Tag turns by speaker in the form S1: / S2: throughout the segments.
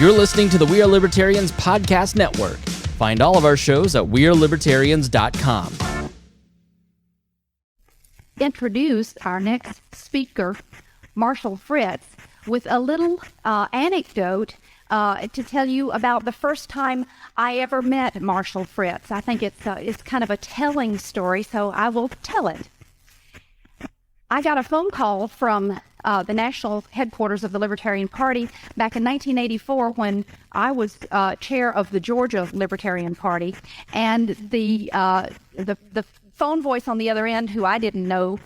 S1: You're listening to the We Are Libertarians podcast network. Find all of our shows at wearelibertarians.com.
S2: Introduce our next speaker, Marshall Fritz, with a little anecdote to tell you about the first time I ever met Marshall Fritz. I think it's kind of a telling story, so I will tell it. I got a phone call from the national headquarters of the Libertarian Party back in 1984 when I was chair of the Georgia Libertarian Party, and the phone voice on the other end, who I didn't know,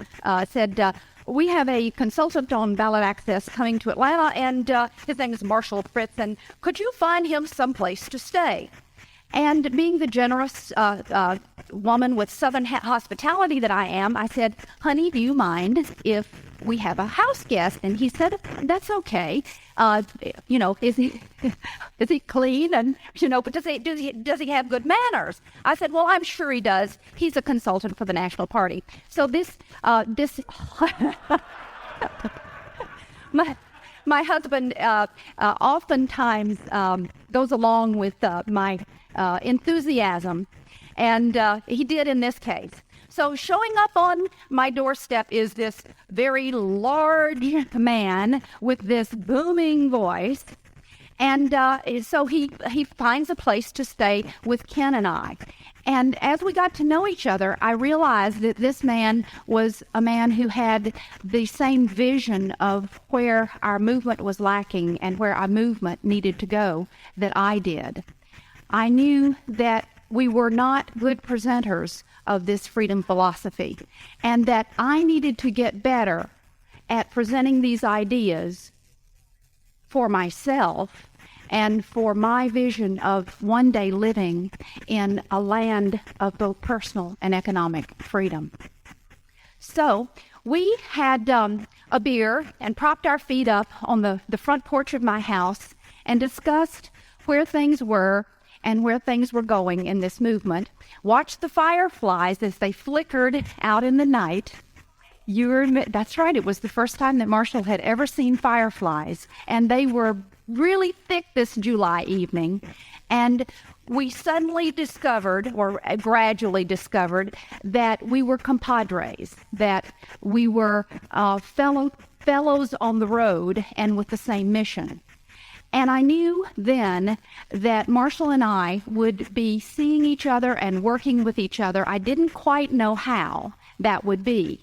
S2: said, we have a consultant on ballot access coming to Atlanta, and his name is Marshall Fritz, and could you find him someplace to stay? And being the generous woman with Southern hospitality that I am, I said, honey, do you mind if we have a house guest? And he said, that's okay. Is he clean? And, but does he have good manners? I said, well, I'm sure he does. He's a consultant for the National Party. So this my husband oftentimes goes along with my enthusiasm, and he did in this case. So showing up on my doorstep is this very large man with this booming voice, and so he finds a place to stay with Ken and I. And as we got to know each other, I realized that this man was a man who had the same vision of where our movement was lacking and where our movement needed to go that I did. I knew that we were not good presenters of this freedom philosophy, and that I needed to get better at presenting these ideas for myself and for my vision of one day living in a land of both personal and economic freedom. So we had a beer and propped our feet up on the front porch of my house and discussed where things were and where things were going in this movement. Watched the fireflies as they flickered out in the night. That's right, it was the first time that Marshall had ever seen fireflies, and they were really thick this July evening. And we suddenly discovered, or gradually discovered, that we were compadres, that we were fellows on the road and with the same mission. And I knew then that Marshall and I would be seeing each other and working with each other. I didn't quite know how that would be,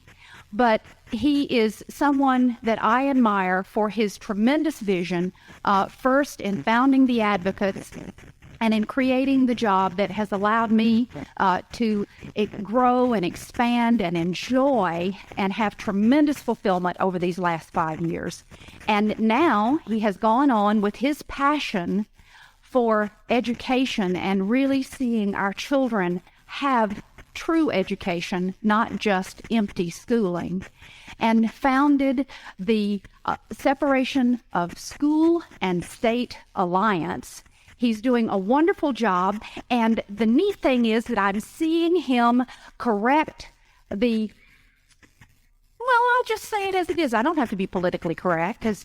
S2: but he is someone that I admire for his tremendous vision, first in founding the Advocates and in creating the job that has allowed me to grow and expand and enjoy and have tremendous fulfillment over these last 5 years. And now he has gone on with his passion for education and really seeing our children have true education, not just empty schooling, and founded the Separation of School and State Alliance. He's doing a wonderful job, and the neat thing is that I'm seeing him correct I'll just say it as it is. I don't have to be politically correct, because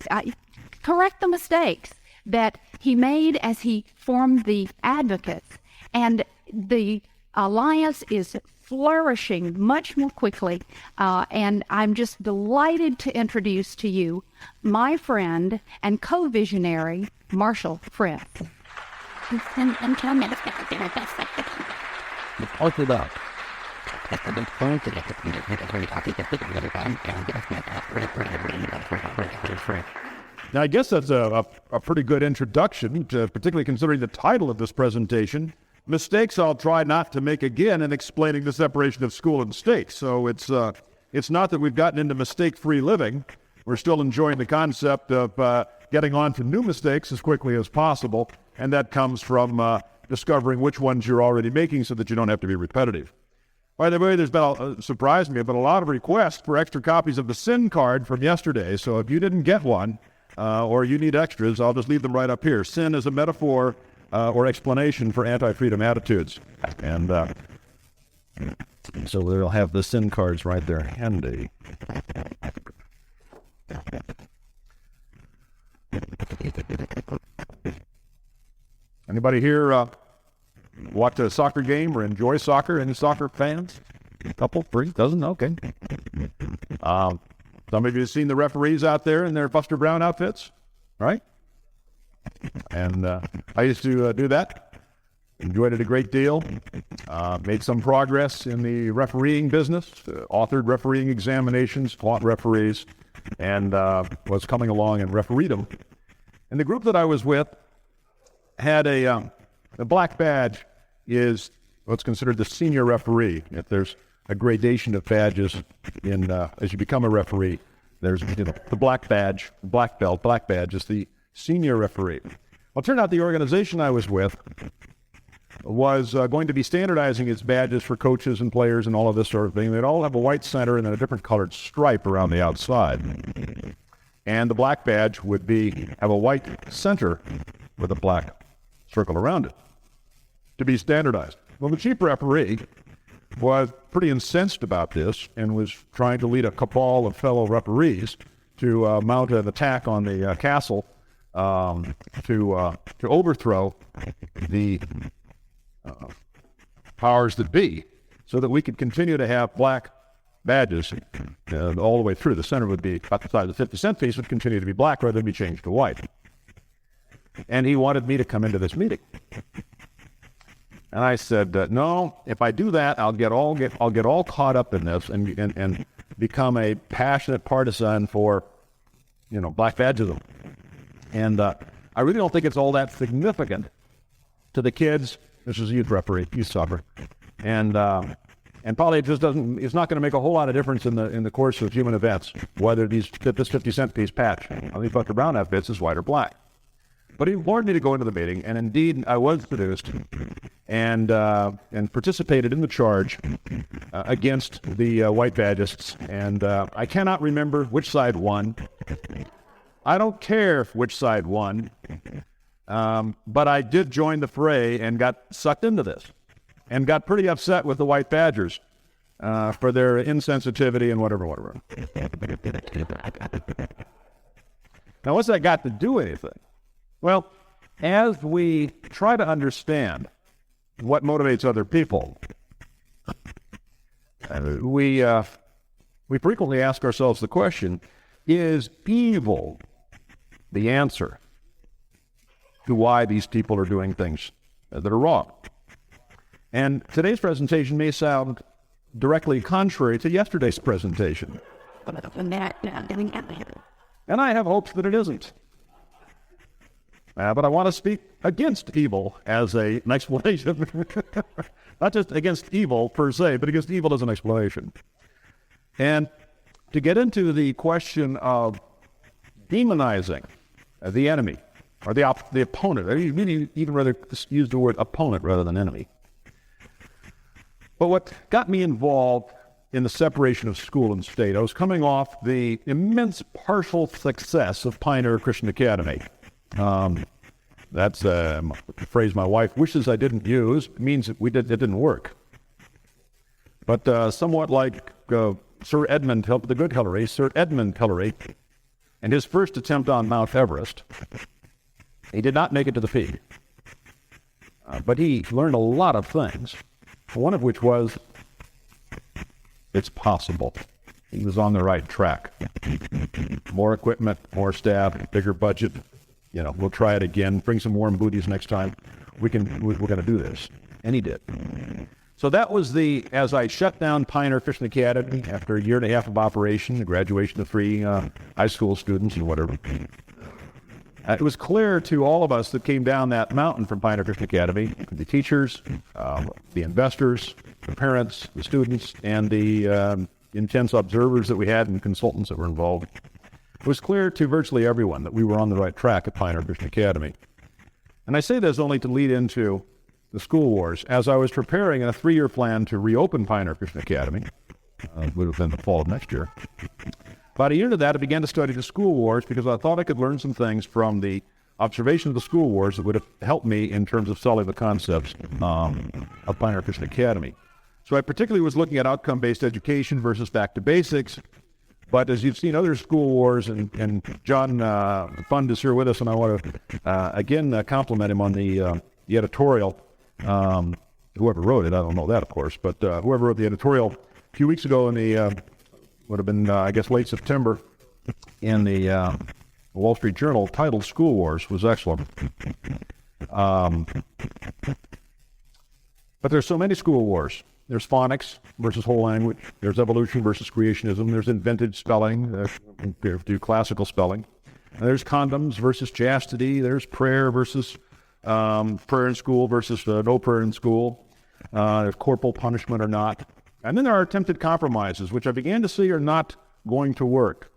S2: correct the mistakes that he made as he formed the Advocates. And the Alliance is flourishing much more quickly, and I'm just delighted to introduce to you my friend and co-visionary, Marshall Fritz.
S3: Now, I guess that's a pretty good introduction, particularly considering the title of this presentation, Mistakes I'll Try Not to Make Again in Explaining the Separation of School and State. So it's not that we've gotten into mistake-free living. We're still enjoying the concept of getting on to new mistakes as quickly as possible, and that comes from discovering which ones you're already making so that you don't have to be repetitive. By the way, there's been, surprised me, there's been a lot of requests for extra copies of the SIN card from yesterday, so if you didn't get one, or you need extras, I'll just leave them right up here. SIN is a metaphor or explanation for anti-freedom attitudes. And so they'll have the SIN cards right there handy. Anybody here watch a soccer game or enjoy soccer? Any soccer fans? A couple, three, dozen? Okay. Some of you have seen the referees out there in their Buster Brown outfits, right? And I used to do that. Enjoyed it a great deal. Made some progress in the refereeing business. Authored refereeing examinations, taught referees, and was coming along and refereed them. And the group that I was with had the black badge is what's considered the senior referee. If there's a gradation of badges in as you become a referee, there's the black badge, black belt, black badge is the senior referee. Well, it turned out the organization I was with was going to be standardizing its badges for coaches and players and all of this sort of thing. They'd all have a white center and then a different colored stripe around the outside. And the black badge would have a white center with a black circle around it to be standardized. Well, the chief referee was pretty incensed about this and was trying to lead a cabal of fellow referees to mount an attack on the castle to overthrow the powers that be, so that we could continue to have black badges all the way through. The center would be about the size of the 50-cent piece, would continue to be black rather than be changed to white. And he wanted me to come into this meeting. And I said, no, if I do that, I'll get all caught up in this and become a passionate partisan for, black badgism. And I really don't think it's all that significant to the kids. This is a youth referee, youth soccer, and probably it's not going to make a whole lot of difference in the course of human events whether this 50-cent piece patch on these Buster Brown outfits is white or black. But he warned me to go into the meeting, and indeed I was seduced and participated in the charge against the white badgists. And I cannot remember which side won. I don't care which side won, but I did join the fray and got sucked into this and got pretty upset with the white badgers for their insensitivity and whatever. Now, what's that got to do with anything? Well, as we try to understand what motivates other people, we frequently ask ourselves the question, is evil the answer to why these people are doing things that are wrong? And today's presentation may sound directly contrary to yesterday's presentation. And I have hopes that it isn't. But I want to speak against evil as an explanation. Not just against evil per se, but against evil as an explanation. And to get into the question of demonizing the enemy, or the opponent. I really even rather use the word opponent rather than enemy. But what got me involved in the separation of school and state, I was coming off the immense partial success of Pioneer Christian Academy. That's a phrase my wife wishes I didn't use. It means it didn't work. But somewhat like Sir Edmund Hillary, and his first attempt on Mount Everest, he did not make it to the peak. But he learned a lot of things, one of which was it's possible. He was on the right track. More equipment, more staff, bigger budget. We'll try it again. Bring some warm booties next time. We're going to do this. And he did. So that was as I shut down Pioneer Christian Academy after a year and a half of operation, the graduation of 3 high school students and whatever. It was clear to all of us that came down that mountain from Pioneer Christian Academy, the teachers, the investors, the parents, the students, and the intense observers that we had and consultants that were involved. It was clear to virtually everyone that we were on the right track at Pioneer Christian Academy. And I say this only to lead into the school wars. As I was preparing a 3-year plan to reopen Pioneer Christian Academy, it would have been the fall of next year. About a year into that, I began to study the school wars because I thought I could learn some things from the observation of the school wars that would have helped me in terms of selling the concepts of Pioneer Christian Academy. So I particularly was looking at outcome-based education versus back to basics. But as you've seen other school wars, and John Fund is here with us, and I want to again compliment him on the the editorial. Whoever wrote it, I don't know that, of course, but whoever wrote the editorial a few weeks ago in the, would have been, I guess, late September, in the Wall Street Journal, titled School Wars, was excellent. But there's so many school wars. There's phonics versus whole language. There's evolution versus creationism. There's invented spelling, do classical spelling. And there's condoms versus chastity. There's prayer versus prayer in school versus no prayer in school. There's corporal punishment or not. And then there are attempted compromises, which I began to see are not going to work.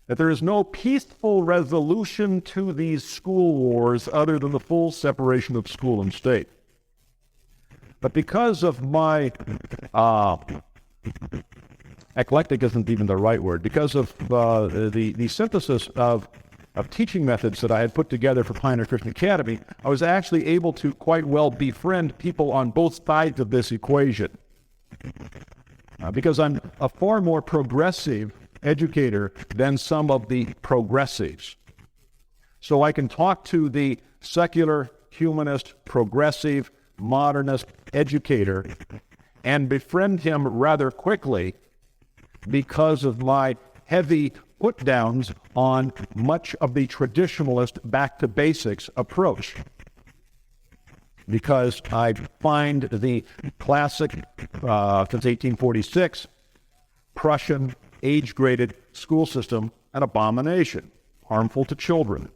S3: That there is no peaceful resolution to these school wars other than the full separation of school and state. But because of my, eclectic isn't even the right word, because of the synthesis of teaching methods that I had put together for Pioneer Christian Academy, I was actually able to quite well befriend people on both sides of this equation. Because I'm a far more progressive educator than some of the progressives. So I can talk to the secular, humanist, progressive, modernist educator and befriend him rather quickly because of my heavy put-downs on much of the traditionalist back-to-basics approach. Because I find the classic, since 1846, Prussian age-graded school system an abomination, harmful to children.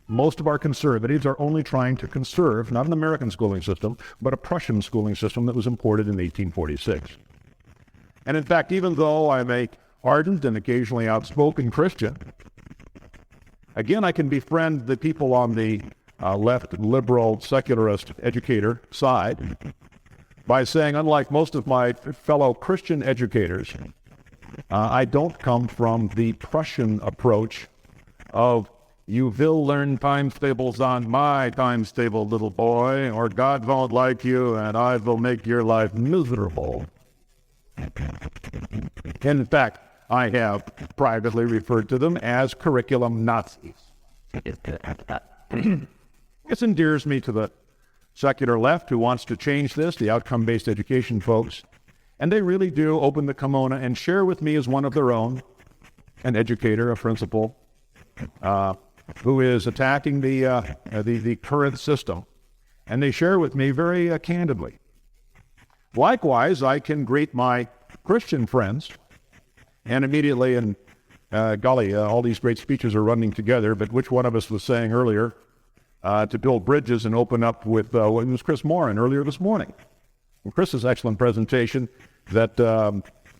S3: Most of our conservatives are only trying to conserve, not an American schooling system, but a Prussian schooling system that was imported in 1846. And in fact, even though I'm a ardent and occasionally outspoken Christian, again, I can befriend the people on the left, liberal, secularist educator side by saying, unlike most of my fellow Christian educators, I don't come from the Prussian approach of you will learn times tables on my times table, little boy, or God won't like you and I will make your life miserable. And in fact, I have privately referred to them as curriculum Nazis. This endears me to the secular left who wants to change this, the outcome-based education folks, and they really do open the kimono and share with me as one of their own, an educator, a principal, who is attacking the current system, and they share with me very candidly. Likewise, I can greet my Christian friends, and immediately, and golly, all these great speeches are running together, but which one of us was saying earlier to build bridges and open up with, it was Chris Morin earlier this morning. And Chris's excellent presentation that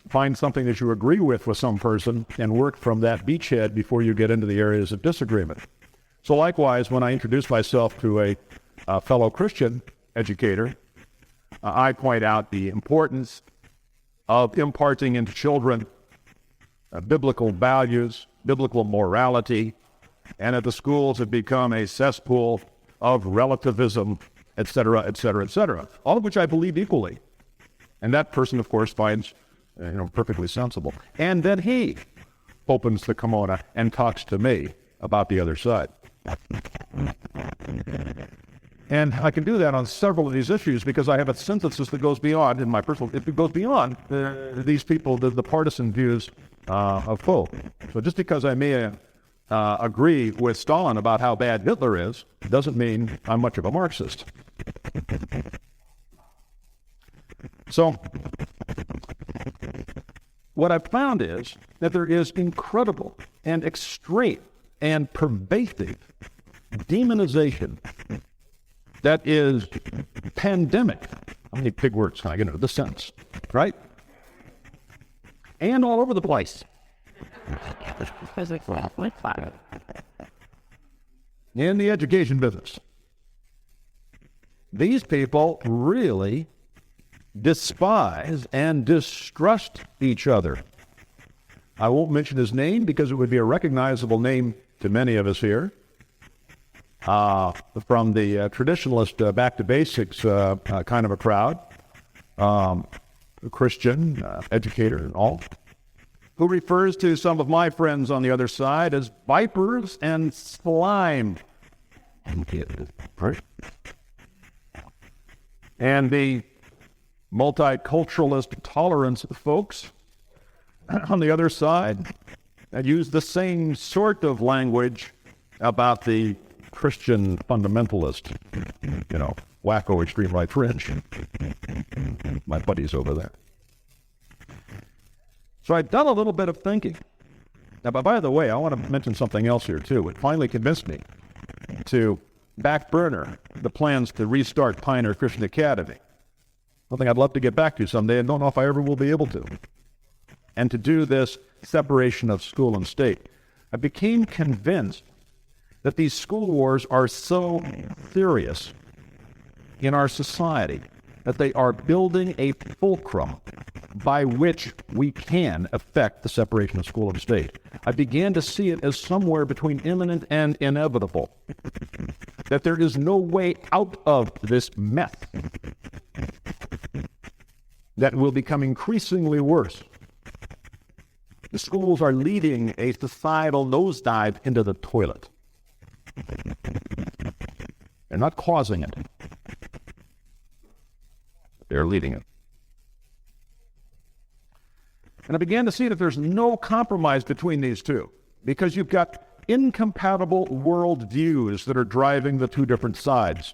S3: find something that you agree with some person and work from that beachhead before you get into the areas of disagreement. So likewise, when I introduce myself to a fellow Christian educator, I point out the importance of imparting into children biblical values, biblical morality, and that the schools have become a cesspool of relativism, etc., etc., etc., all of which I believe equally. And that person, of course, finds perfectly sensible. And then he opens the kimono and talks to me about the other side. And I can do that on several of these issues because I have a synthesis that goes beyond, in my personal, it goes beyond these people, the partisan views of folk. So just because I may agree with Stalin about how bad Hitler is, doesn't mean I'm much of a Marxist. So what I've found is that there is incredible and extreme and pervasive demonization that is pandemic. How many big words can I get into this sentence, right? And all over the place. In the education business. These people really despise and distrust each other. I won't mention his name because it would be a recognizable name to many of us here. From the traditionalist back-to-basics kind of a crowd, Christian, educator and all, who refers to some of my friends on the other side as vipers and slime. Right? And the multiculturalist tolerance folks on the other side use the same sort of language about the Christian fundamentalist, wacko extreme right fringe. My buddies over there. So I've done a little bit of thinking. Now, but by the way, I want to mention something else here, too. It finally convinced me to back burner the plans to restart Pioneer Christian Academy. Something I'd love to get back to someday and don't know if I ever will be able to. And to do this separation of school and state. I became convinced that these school wars are so serious in our society that they are building a fulcrum by which we can affect the separation of school and state. I began to see it as somewhere between imminent and inevitable, that there is no way out of this mess that will become increasingly worse. The schools are leading a societal nosedive into the toilet. They're not causing it. They're leading it. And I began to see that there's no compromise between these two, because you've got incompatible worldviews that are driving the two different sides.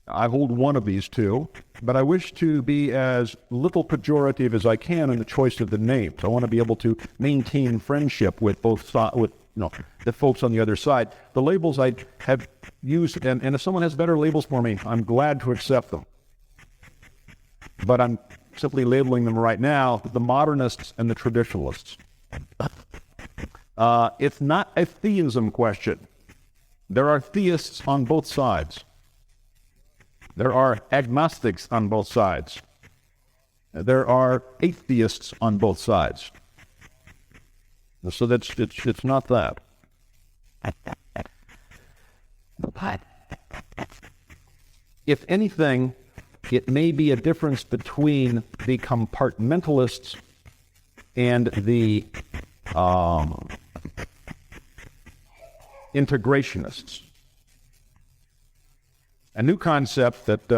S3: I hold one of these two, but I wish to be as little pejorative as I can in the choice of the names. I want to be able to maintain friendship with both the folks on the other side. The labels I have used, and if someone has better labels for me, I'm glad to accept them. But I'm simply labeling them right now the modernists and the traditionalists. It's not a theism question. There are theists on both sides. There are agnostics on both sides. There are atheists on both sides. So it's not that. But if anything, it may be a difference between the compartmentalists and the integrationists. A new concept that,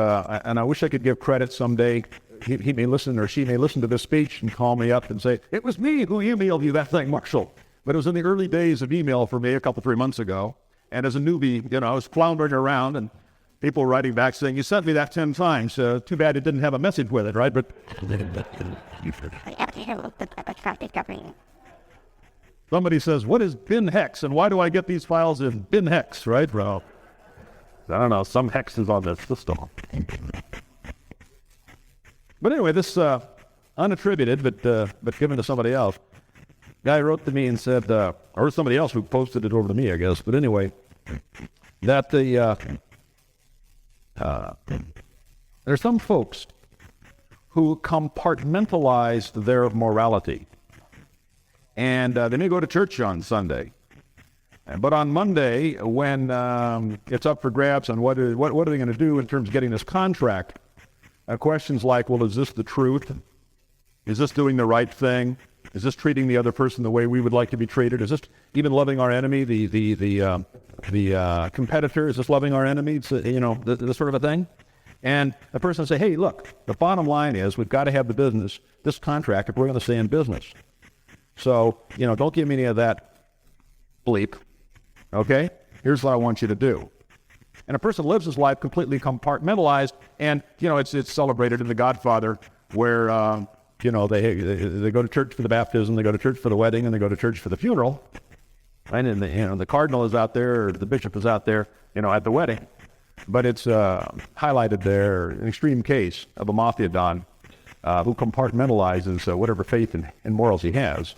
S3: and I wish I could give credit someday. He may listen, or she may listen to this speech and call me up and say, "It was me who emailed you that thing, Marshall." But it was in the early days of email for me 3 months ago. And as a newbie, I was floundering around and people writing back saying, "You sent me that 10 times. Too bad it didn't have a message with it, right?" But somebody says, "What is bin hex? And why do I get these files in bin hex?" Right? Well, I don't know. Some hex is on this system. But anyway, this unattributed, but given to somebody else, guy wrote to me and said, or somebody else who posted it over to me, I guess. But anyway, that there's some folks who compartmentalized their morality, and they may go to church on Sunday, but on Monday, when it's up for grabs on what are they going to do in terms of getting this contract, questions like, well, is this the truth? Is this doing the right thing? Is this treating the other person the way we would like to be treated? Is this even loving our enemy, the competitor? Is this loving our enemy? This sort of a thing. And the person will say, "Hey, look, the bottom line is we've got to have the business, this contract, if we're going to stay in business. So, don't give me any of that bleep. Okay? Here's what I want you to do." And a person lives his life completely compartmentalized, and, it's celebrated in The Godfather, where, they go to church for the baptism, they go to church for the wedding, and they go to church for the funeral. Right? And the cardinal is out there, or the bishop is out there, at the wedding. But it's highlighted there, an extreme case of a mafia don who compartmentalizes whatever faith and morals he has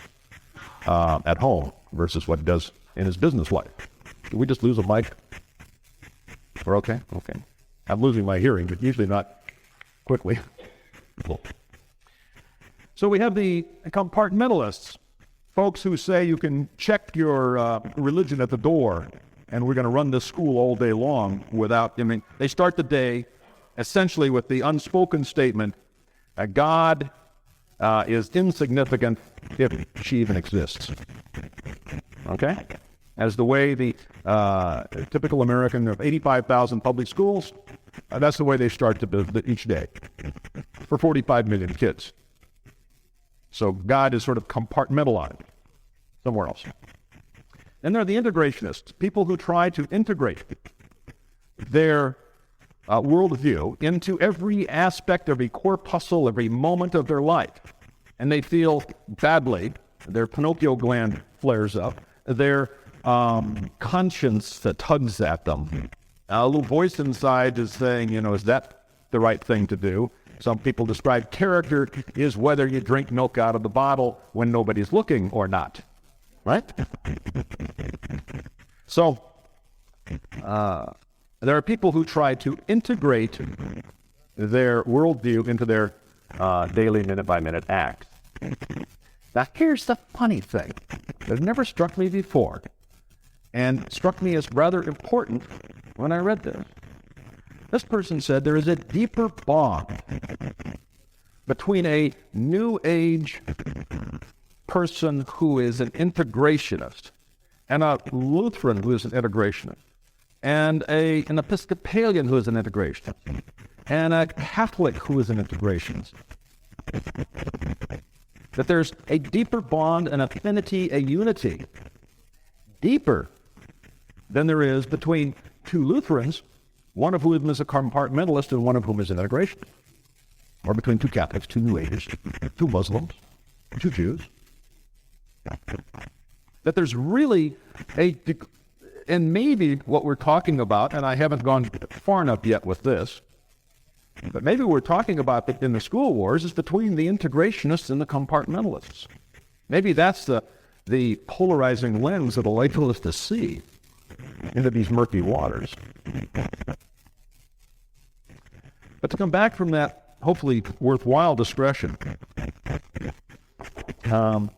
S3: at home versus what he does in his business life. Did we just lose a mic? We're okay? Okay. I'm losing my hearing, but usually not quickly. So we have the compartmentalists, folks who say you can check your religion at the door, and we're going to run this school all day long without, they start the day essentially with the unspoken statement, God is insignificant if she even exists. Okay? as the way the typical American of 85,000 public schools, that's the way they start each day for 45 million kids. So God is sort of compartmentalized somewhere else. Then there are the integrationists, people who try to integrate their worldview into every aspect, every corpuscle, every moment of their life. And they feel badly, their Pinocchio gland flares up, their conscience that tugs at them. A little voice inside is saying, is that the right thing to do? Some people describe character is whether you drink milk out of the bottle when nobody's looking or not, right? So there are people who try to integrate their worldview into their daily minute-by-minute acts. Now, here's the funny thing that never struck me before, and struck me as rather important when I read this. This person said there is a deeper bond between a New Age person who is an integrationist and a Lutheran who is an integrationist and an Episcopalian who is an integrationist and a Catholic who is an integrationist. That there's a deeper bond, an affinity, a unity, deeper than there is between two Lutherans, one of whom is a compartmentalist and one of whom is an integrationist, or between two Catholics, two New Agers, two Muslims, two Jews. That there's really and maybe what we're talking about, and I haven't gone far enough yet with this, but maybe we're talking about in the school wars is between the integrationists and the compartmentalists. Maybe that's the polarizing lens that will enable us to see into these murky waters. But to come back from that hopefully worthwhile discussion, I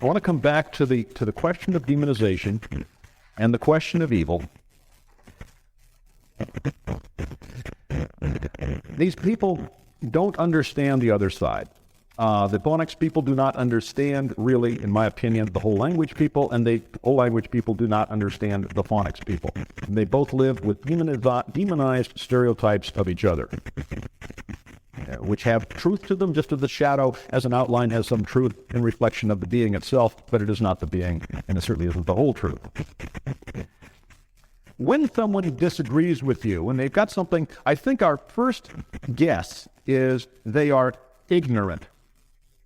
S3: want to come back to the question of demonization and the question of evil. These people don't understand the other side. The phonics people do not understand, really, in my opinion, the whole language people, and the whole language people do not understand the phonics people. And they both live with demonized stereotypes of each other, which have truth to them, just as the shadow as an outline has some truth in reflection of the being itself, but it is not the being, and it certainly isn't the whole truth. When someone disagrees with you, when they've got something, I think our first guess is they are ignorant.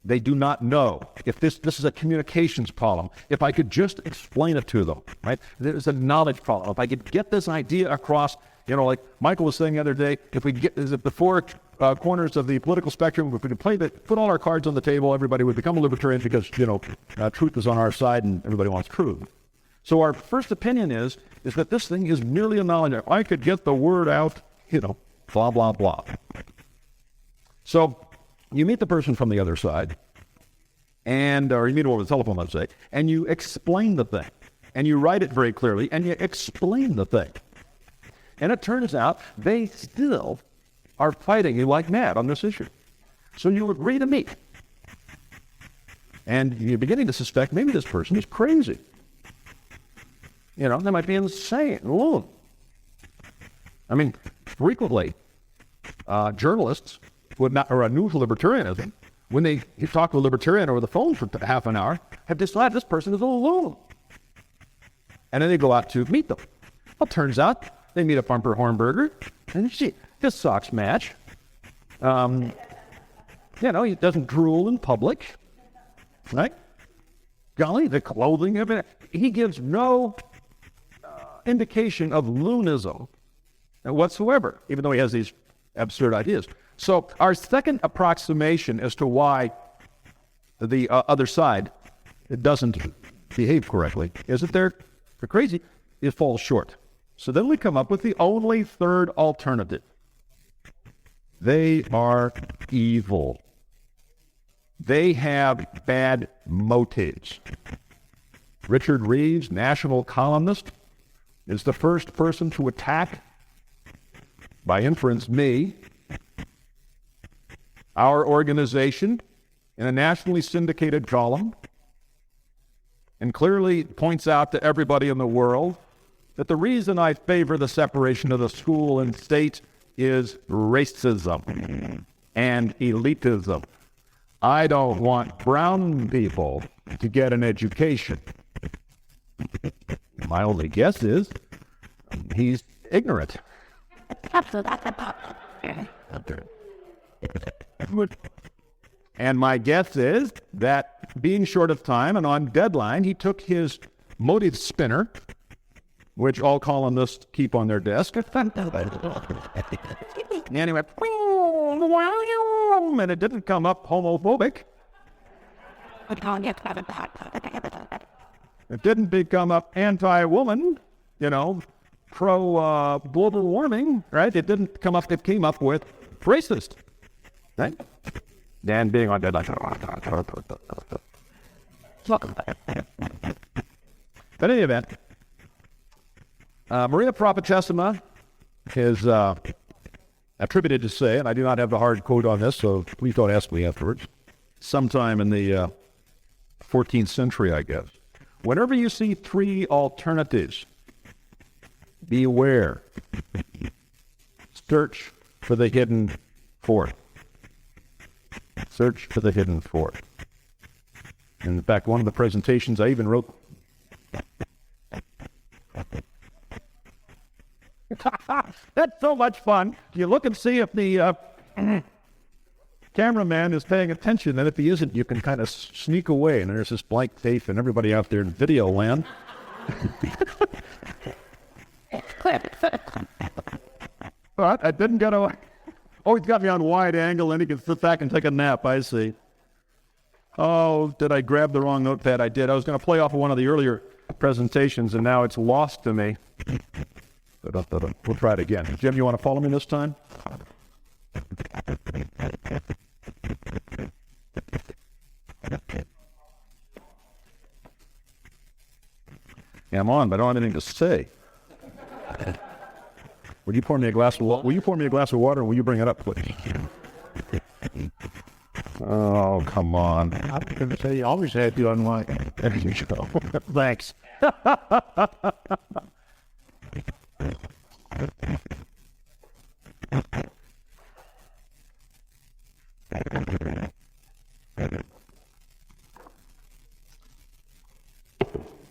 S3: They do not know. If this is a communications problem, if I could just explain it to them, right? There's a knowledge problem. If I could get this idea across, like Michael was saying the other day, if we get the four corners of the political spectrum, if we could put all our cards on the table, everybody would become a libertarian because, truth is on our side and everybody wants truth. So our first opinion is that this thing is merely a knowledge. If I could get the word out, blah, blah, blah. So you meet the person from the other side, or you meet them over the telephone, let's say, and you explain the thing, and you write it very clearly, and you explain the thing. And it turns out they still are fighting you like mad on this issue. So you agree to meet. And you're beginning to suspect maybe this person is crazy. They might be insane, loon. I mean, frequently, journalists or a news libertarianism, when they talk to a libertarian over the phone for half an hour, have decided this person is a loon. And then they go out to meet them. Well, turns out they meet a Bumper Hornberger, and this socks match. He doesn't drool in public, right? Golly, the clothing of it. He gives no indication of loonism whatsoever, even though he has these absurd ideas. So our second approximation as to why the other side doesn't behave correctly is that they're crazy. It falls short. So then we come up with the only third alternative. They are evil. They have bad motives. Richard Reeves, national columnist, is the first person to attack, by inference, me, our organization, in a nationally syndicated column. and clearly points out to everybody in the world that the reason I favor the separation of the school and state is racism and elitism. I don't want brown people to get an education. My only guess is he's ignorant. And my guess is that being short of time and on deadline, he took his motive spinner, which all columnists keep on their desk, anyway, and it didn't come up homophobic. It didn't become up anti-woman, pro-global warming, right? It didn't come up, it came up with racist, right? And being on deadline. But in any event, Maria Propitessima is attributed to say, and I do not have the hard quote on this, so please don't ask me afterwards, sometime in the 14th century, I guess. Whenever you see three alternatives, beware. Search for the hidden fourth. Search for the hidden fourth. In fact, one of the presentations I even wrote. That's so much fun. You look and see if the cameraman is paying attention, and if he isn't, you can kind of sneak away, and there's this blank tape, and everybody out there in video land. But I didn't get away. Oh, he's got me on wide angle, and he can sit back and take a nap. I see. Oh, did I grab the wrong notepad? I did. I was going to play off of one of the earlier presentations, and now it's lost to me. We'll try it again. Jim, you want to follow me this time? Yeah, I'm on, but I don't have anything to say. Will you pour me a glass of water? Will you pour me a glass of water, or will you bring it up, please? Oh, come on. I was going to say, you always had you on my... There you go. Thanks.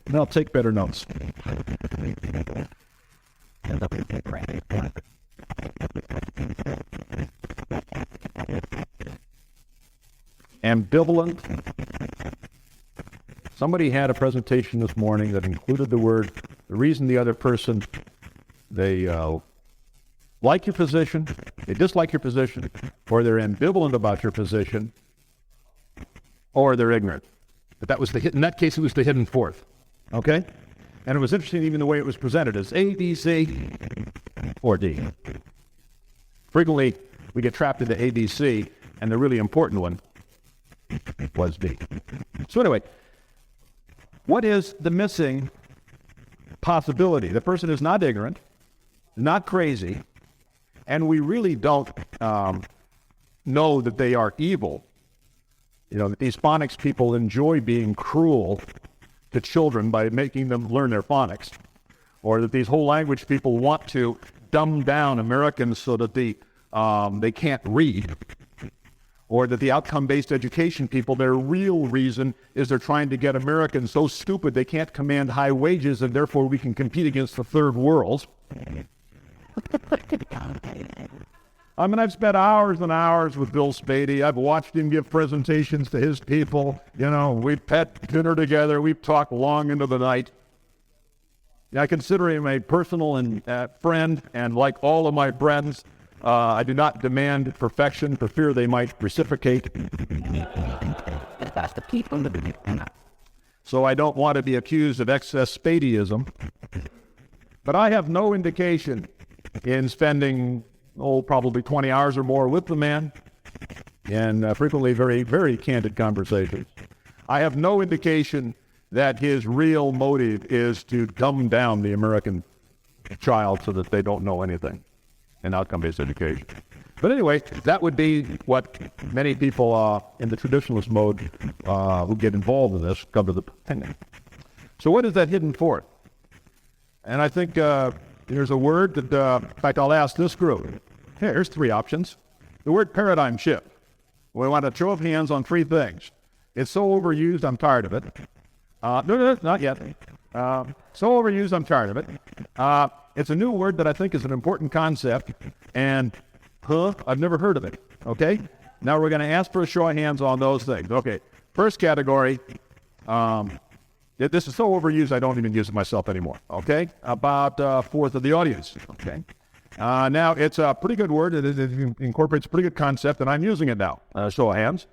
S3: Now take better notes. Ambivalent. Somebody had a presentation this morning that included the reason the other person, they like your position, they dislike your position, or they're ambivalent about your position, or they're ignorant. But in that case, it was the hidden fourth. Okay? And it was interesting even the way it was presented as A, B, C, or D. Frequently, we get trapped into A, B, C, and the really important one was D. So anyway, what is the missing possibility? The person is not ignorant, not crazy, and we really don't know that they are evil. That these phonics people enjoy being cruel to children by making them learn their phonics, or that these whole language people want to dumb down Americans so that they can't read, or that the outcome-based education people, their real reason is they're trying to get Americans so stupid they can't command high wages and therefore we can compete against the third world. I mean, I've spent hours and hours with Bill Spady. I've watched him give presentations to his people. We've had dinner together. We've talked long into the night. I consider him a personal and friend, and like all of my friends, I do not demand perfection for fear they might reciprocate. So I don't want to be accused of excess Spadyism. But I have no indication in spending probably 20 hours or more with the man, and frequently very, very candid conversations. I have no indication that his real motive is to dumb down the American child so that they don't know anything in outcome-based education. But anyway, that would be what many people in the traditionalist mode who get involved in this come to the opinion. So what is that hidden fourth? And I think there's a word that, in fact, I'll ask this group. Here's three options. The word paradigm shift. We want a show of hands on three things. It's so overused, I'm tired of it. No, not yet. So overused, I'm tired of it. It's a new word that I think is an important concept, and I've never heard of it, okay? Now we're going to ask for a show of hands on those things. Okay, first category, this is so overused I don't even use it myself anymore, okay? About a fourth of the audience, okay? Now, it's a pretty good word. It incorporates a pretty good concept, and I'm using it now, show of hands.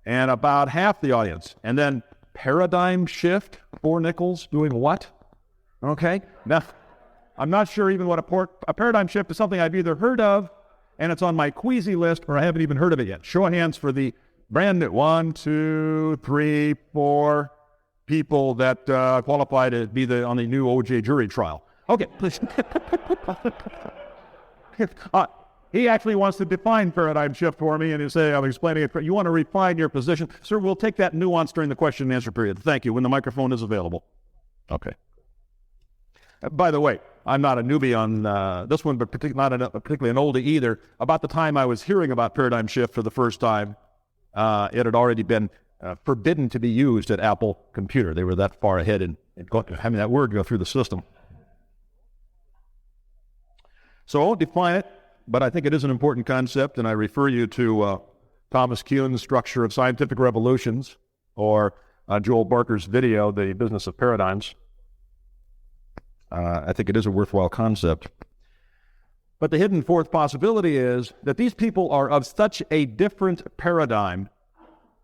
S3: And about half the audience. And then paradigm shift, 4 nickels, doing what? Okay? Now, I'm not sure even what a paradigm shift is. Something I've either heard of, and it's on my queasy list, or I haven't even heard of it yet. Show of hands for the brand new 1, 2, 3, 4 people that qualify to be on the new OJ jury trial. Okay, please. He actually wants to define paradigm shift for me, and he'll say, I'm explaining it. You want to refine your position? Sir, we'll take that nuance during the question and answer period. Thank you, when the microphone is available. Okay. By the way, I'm not a newbie on this one, but particularly an oldie either. About the time I was hearing about paradigm shift for the first time, it had already been forbidden to be used at Apple Computer. They were that far ahead in having that word go through the system. So I won't define it, but I think it is an important concept, and I refer you to Thomas Kuhn's Structure of Scientific Revolutions, or Joel Barker's video, The Business of Paradigms. I think it is a worthwhile concept. But the hidden fourth possibility is that these people are of such a different paradigm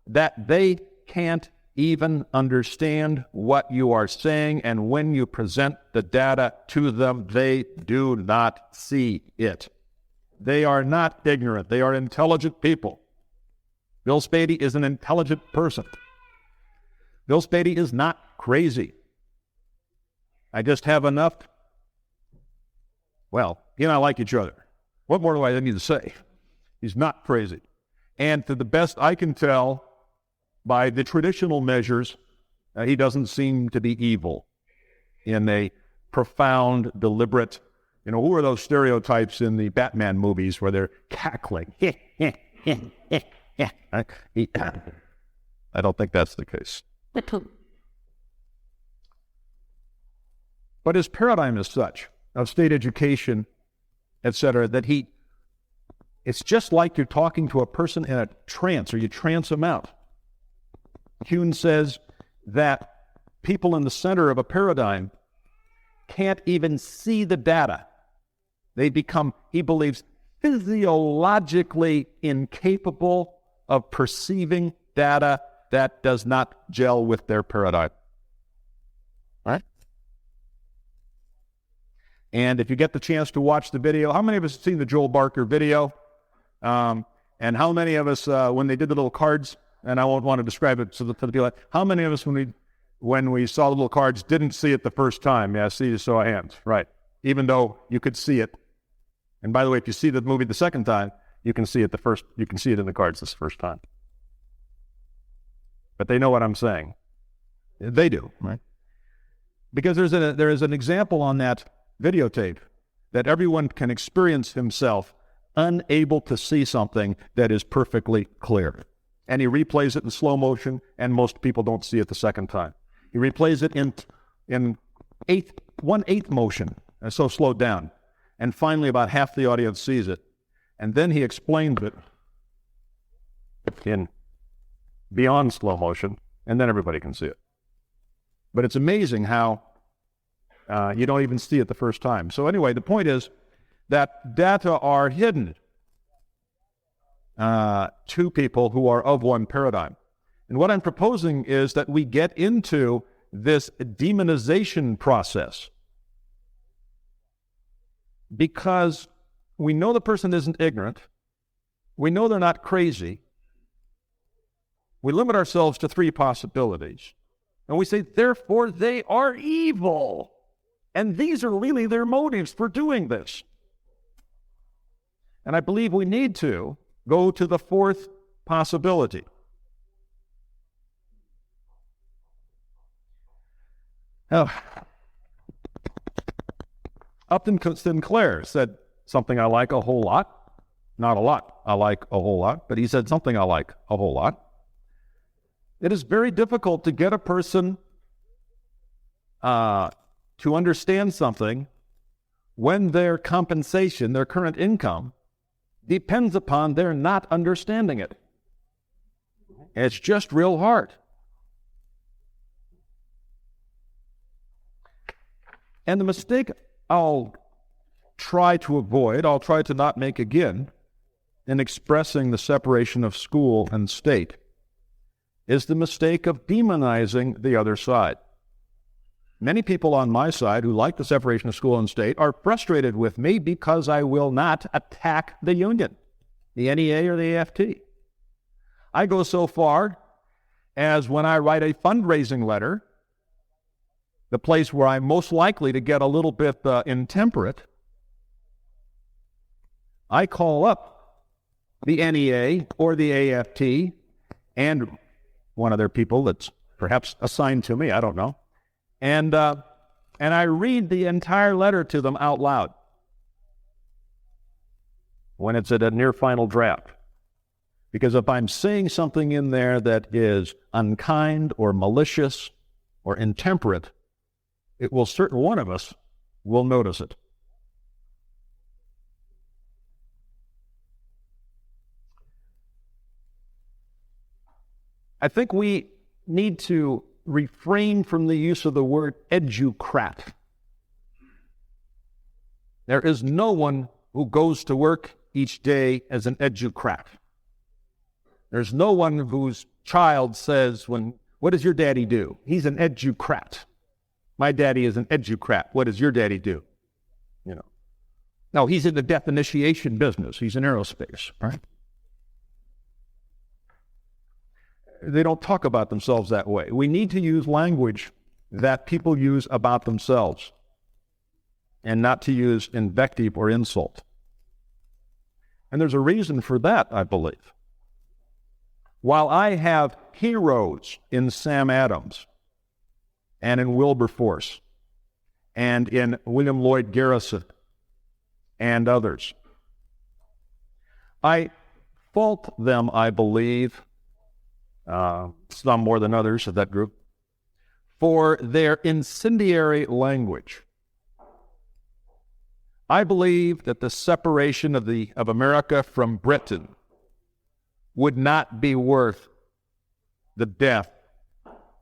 S3: that they can't even understand what you are saying, and when you present the data to them, they do not see it. They are not ignorant. They are intelligent people. Bill Spady is an intelligent person. Bill Spady is not crazy. I just have enough. Well, he and I like each other. What more do I need to say? He's not crazy. And to the best I can tell, by the traditional measures, he doesn't seem to be evil in a profound, deliberate, who are those stereotypes in the Batman movies where they're cackling? I don't think that's the case. But his paradigm is such, of state education, etc., that it's just like you're talking to a person in a trance, or you trance them out. Kuhn says that people in the center of a paradigm can't even see the data. They become, he believes, physiologically incapable of perceiving data that does not gel with their paradigm. Right? And if you get the chance to watch the video, how many of us have seen the Joel Barker video? And how many of us, when they did the little cards, and I won't want to describe it to the people, how many of us, when we saw the little cards, didn't see it the first time? Yeah, see, you saw hands, right? Even though you could see it. And by the way, if you see the movie the second time, you can see it in the cards this first time. But they know what I'm saying. They do, right? Because there is an example on that videotape that everyone can experience himself unable to see something that is perfectly clear. And he replays it in slow motion, and most people don't see it the second time. He replays it in 1/8 motion, so slowed down. And finally, about half the audience sees it. And then he explains it in beyond slow motion, and then everybody can see it. But it's amazing how you don't even see it the first time. So anyway, the point is that data are hidden to people who are of one paradigm. And what I'm proposing is that we get into this demonization process, because we know the person isn't ignorant. We know they're not crazy. We limit ourselves to 3 possibilities. And we say, therefore, they are evil. And these are really their motives for doing this. And I believe we need to go to the 4th possibility. Oh. Upton Sinclair said something I like a whole lot. Not a lot I like a whole lot, but he said something I like a whole lot. It is very difficult to get a person to understand something when their compensation, their current income, depends upon their not understanding it. It's just real hard. And the mistake I'll try to avoid, I'll try to not make again, in expressing the separation of school and state, is the mistake of demonizing the other side. Many people on my side who like the separation of school and state are frustrated with me because I will not attack the union, the NEA or the AFT. I go so far as when I write a fundraising letter, the place where I'm most likely to get a little bit intemperate, I call up the NEA or the AFT and one of their people that's perhaps assigned to me, I don't know, and I read the entire letter to them out loud when it's at a near final draft. Because if I'm saying something in there that is unkind or malicious or intemperate, certain one of us will notice it. I think we need to refrain from the use of the word educrat. There is no one who goes to work each day as an educrat. There's no one whose child says, what does your daddy do? He's an educrat. My daddy is an educrat. What does your daddy do? No, he's in the death initiation business. He's in aerospace, right? They don't talk about themselves that way. We need to use language that people use about themselves and not to use invective or insult. And there's a reason for that, I believe. While I have heroes in Sam Adams and in Wilberforce and in William Lloyd Garrison and others, I fault them, I believe, some more than others of that group, for their incendiary language. I believe that the separation of America from Britain would not be worth the death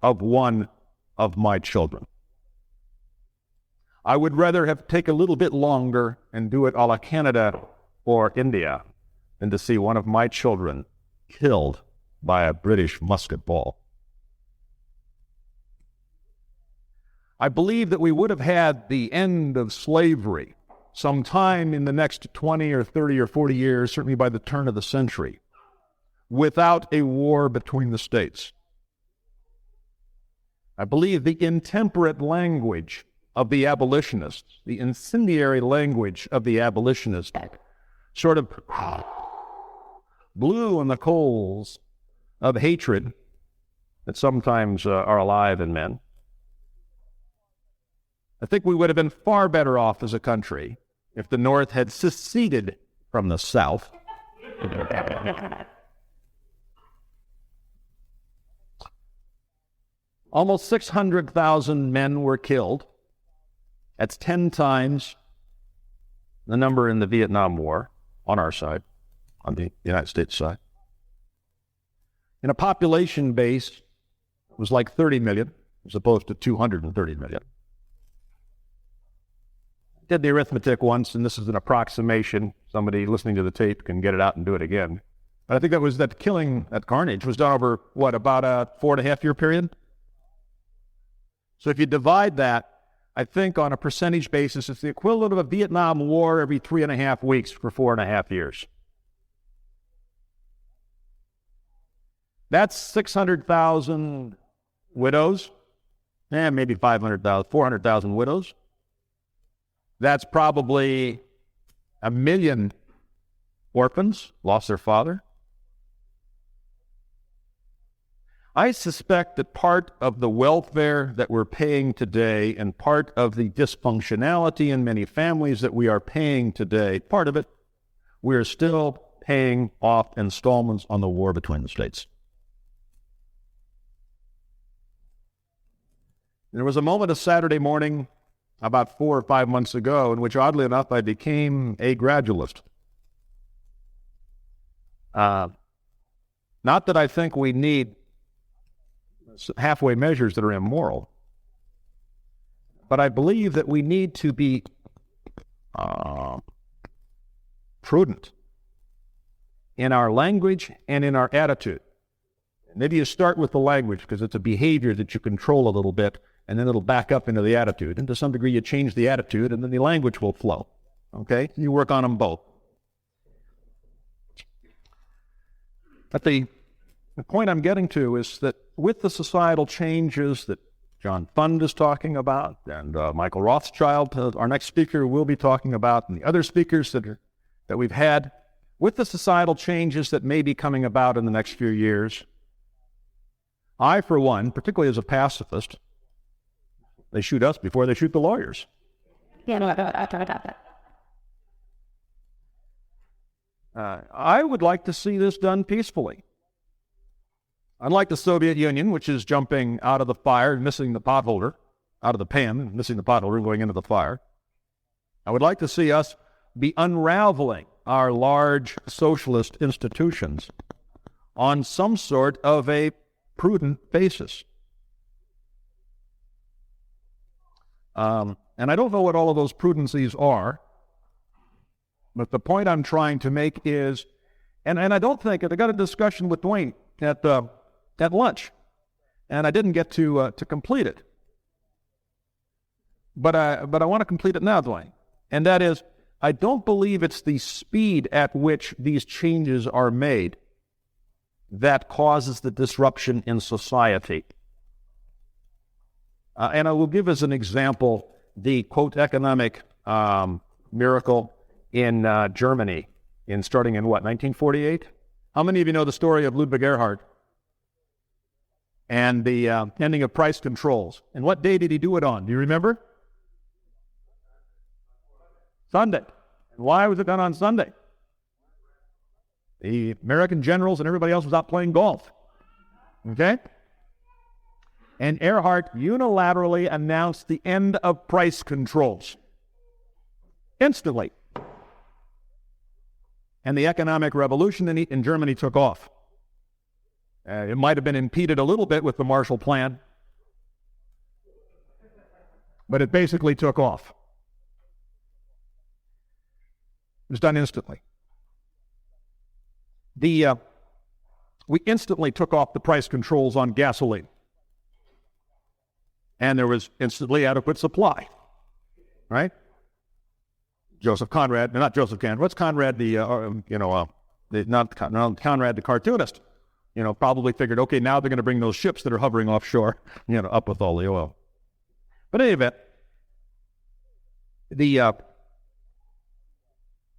S3: of one of my children. I would rather take a little bit longer and do it a la Canada or India than to see one of my children killed by a British musket ball. I believe that we would have had the end of slavery sometime in the next 20 or 30 or 40 years, certainly by the turn of the century, without a war between the states. I believe the intemperate language of the abolitionists, the incendiary language of the abolitionists, sort of blew on the coals of hatred that sometimes are alive in men. I think we would have been far better off as a country if the North had seceded from the South. Almost 600,000 men were killed. That's 10 times the number in the Vietnam War on our side, on the United States side. In a population base, it was like 30 million as opposed to 230 million. I did the arithmetic once, and this is an approximation. Somebody listening to the tape can get it out and do it again. But I think that killing, that carnage, was done over, about a 4.5-year period? So if you divide that, I think on a percentage basis, it's the equivalent of a Vietnam War every 3.5 weeks for 4.5 years. That's 600,000 widows, maybe 500,000, 400,000 widows. That's probably 1 million orphans, lost their father. I suspect that part of the welfare that we're paying today and part of the dysfunctionality in many families that we are paying today, part of it, we're still paying off installments on the war between the states. There was a moment of Saturday morning about 4 or 5 months ago in which, oddly enough, I became a gradualist. Not that I think we need halfway measures that are immoral, but I believe that we need to be prudent in our language and in our attitude. Maybe you start with the language because it's a behavior that you control a little bit, and then it'll back up into the attitude. And to some degree, you change the attitude, and then the language will flow. Okay? You work on them both. But the point I'm getting to is that with the societal changes that John Fund is talking about, and Michael Rothschild, our next speaker, will be talking about, and the other speakers that we've had, with the societal changes that may be coming about in the next few years, I, for one, particularly as a pacifist, they shoot us before they shoot the lawyers. I would like to see this done peacefully. Unlike the Soviet Union, which is jumping out of the fire and missing the potholder, out of the pan and missing the potholder and going into the fire, I would like to see us be unraveling our large socialist institutions on some sort of a prudent basis. And I don't know what all of those prudencies are, but the point I'm trying to make is, and I don't think, I got a discussion with Dwayne at lunch, and I didn't get to complete it. But I want to complete it now, Dwayne. And that is, I don't believe it's the speed at which these changes are made that causes the disruption in society. And I will give as an example the, quote, economic miracle in Germany, starting in what, 1948? How many of you know the story of Ludwig Erhard and the ending of price controls? And what day did he do it on? Do you remember? Sunday. And why was it done on Sunday? The American generals and everybody else was out playing golf. Okay? And Erhard unilaterally announced the end of price controls. Instantly. And the economic revolution in Germany took off. It might have been impeded a little bit with the Marshall Plan, but it basically took off. It was done instantly. We instantly took off the price controls on gasoline, and there was instantly adequate supply, right? Not Conrad, what's Conrad, not Conrad the cartoonist, probably figured, okay, now they're going to bring those ships that are hovering offshore, up with all the oil. But in any event,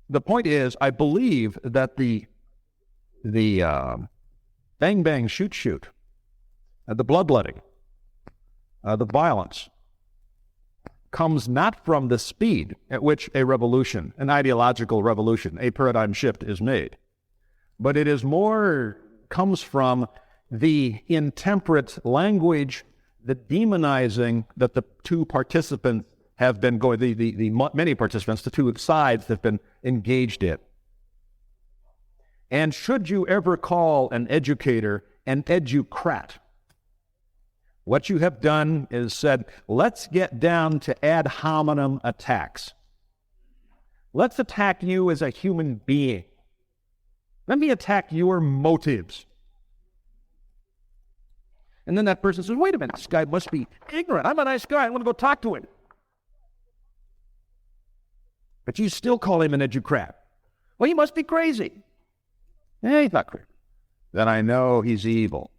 S3: the point is, I believe that the bang bang shoot, the bloodletting, the violence, comes not from the speed at which a revolution, an ideological revolution, a paradigm shift is made, but it is comes from the intemperate language, the demonizing that the two participants have been going, the many participants, the two sides have been engaged in. And should you ever call an educator an educrat, what you have done is said, let's get down to ad hominem attacks. Let's attack you as a human being. Let me attack your motives. And then that person says, wait a minute, this guy must be ignorant. I'm a nice guy. I want to go talk to him. But you still call him an educrat. Well, he must be crazy. He's not crazy. Then I know he's evil,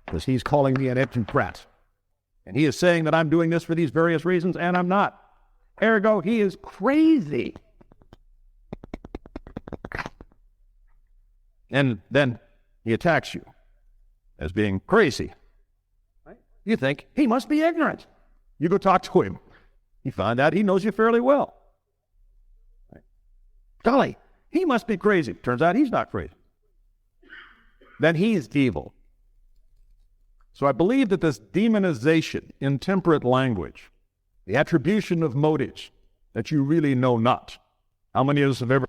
S3: because he's calling me an educrat. And he is saying that I'm doing this for these various reasons, and I'm not. Ergo, he is crazy. And then he attacks you. as being crazy. Right? You think, he must be ignorant. You go talk to him. You find out he knows you fairly well. Right? Golly, he must be crazy. Turns out he's not crazy. Then he's evil. So I believe that this demonization, intemperate language, the attribution of motives that you really know not. How many of us have ever...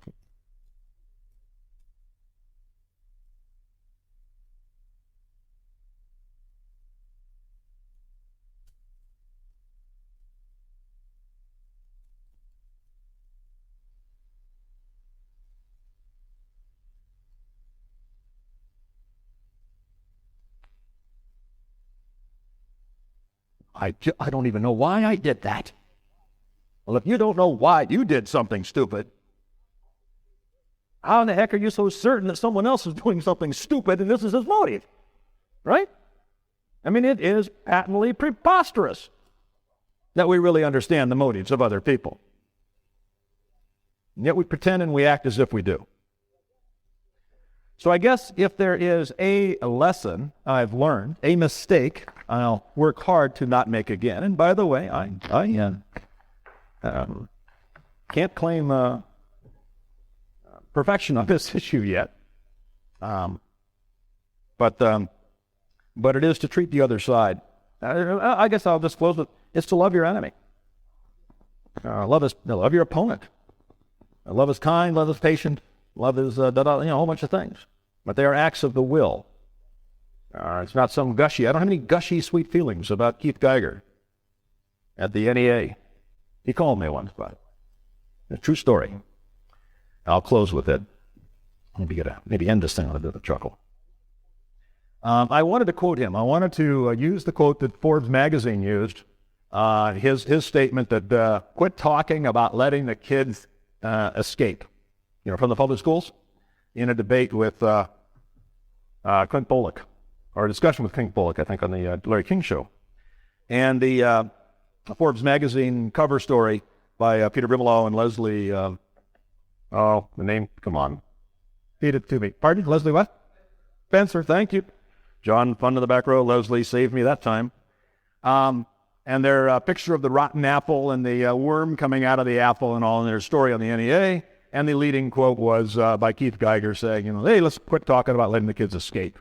S3: I don't even know why I did that. Well, if you don't know why you did something stupid, how in the heck are you so certain that someone else is doing something stupid and this is his motive? Right? I mean, it is patently preposterous that we really understand the motives of other people. And yet we pretend and we act as if we do. So I guess if there is a lesson I've learned, a mistake, I'll work hard to not make again. And by the way, I can't claim perfection on this issue yet. But it is to treat the other side. I guess I'll just close with, it's to love your enemy. Love your opponent. Love is kind, love is patient, love is a whole bunch of things. But they are acts of the will. It's not some gushy. I don't have any gushy, sweet feelings about Keith Geiger at the NEA. He called me once, but it's a true story. I'll close with it. Maybe end this thing with a bit of a chuckle. I wanted to quote him. I wanted to use the quote that Forbes magazine used. His statement that quit talking about letting the kids escape, from the public schools, in a debate with Clint Bullock, or a discussion with Clint Bullock, I think, on the Larry King show. And the Forbes magazine cover story by Peter Brimelow and Leslie, the name, come on. Feed it to me. Pardon? Leslie what? Spencer, thank you. John, fun in the back row. Leslie saved me that time. And their picture of the rotten apple and the worm coming out of the apple and all in their story on the NEA. And the leading quote was by Keith Geiger saying, hey, let's quit talking about letting the kids escape.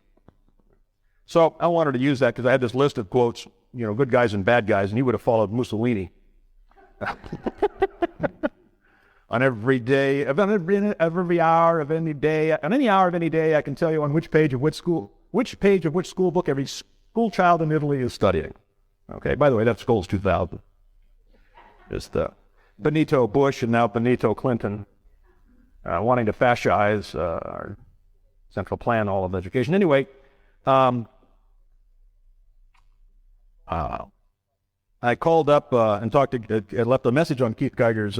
S3: So I wanted to use that because I had this list of quotes, good guys and bad guys, and he would have followed Mussolini. On every day, every hour of any day, on any hour of any day, I can tell you on which page of which school book every school child in Italy is studying. Okay, by the way, that's Scholes 2000. Just Benito Bush and now Benito Clinton wanting to fascize our central plan, all of education. Anyway, I called up and left a message on Keith Geiger's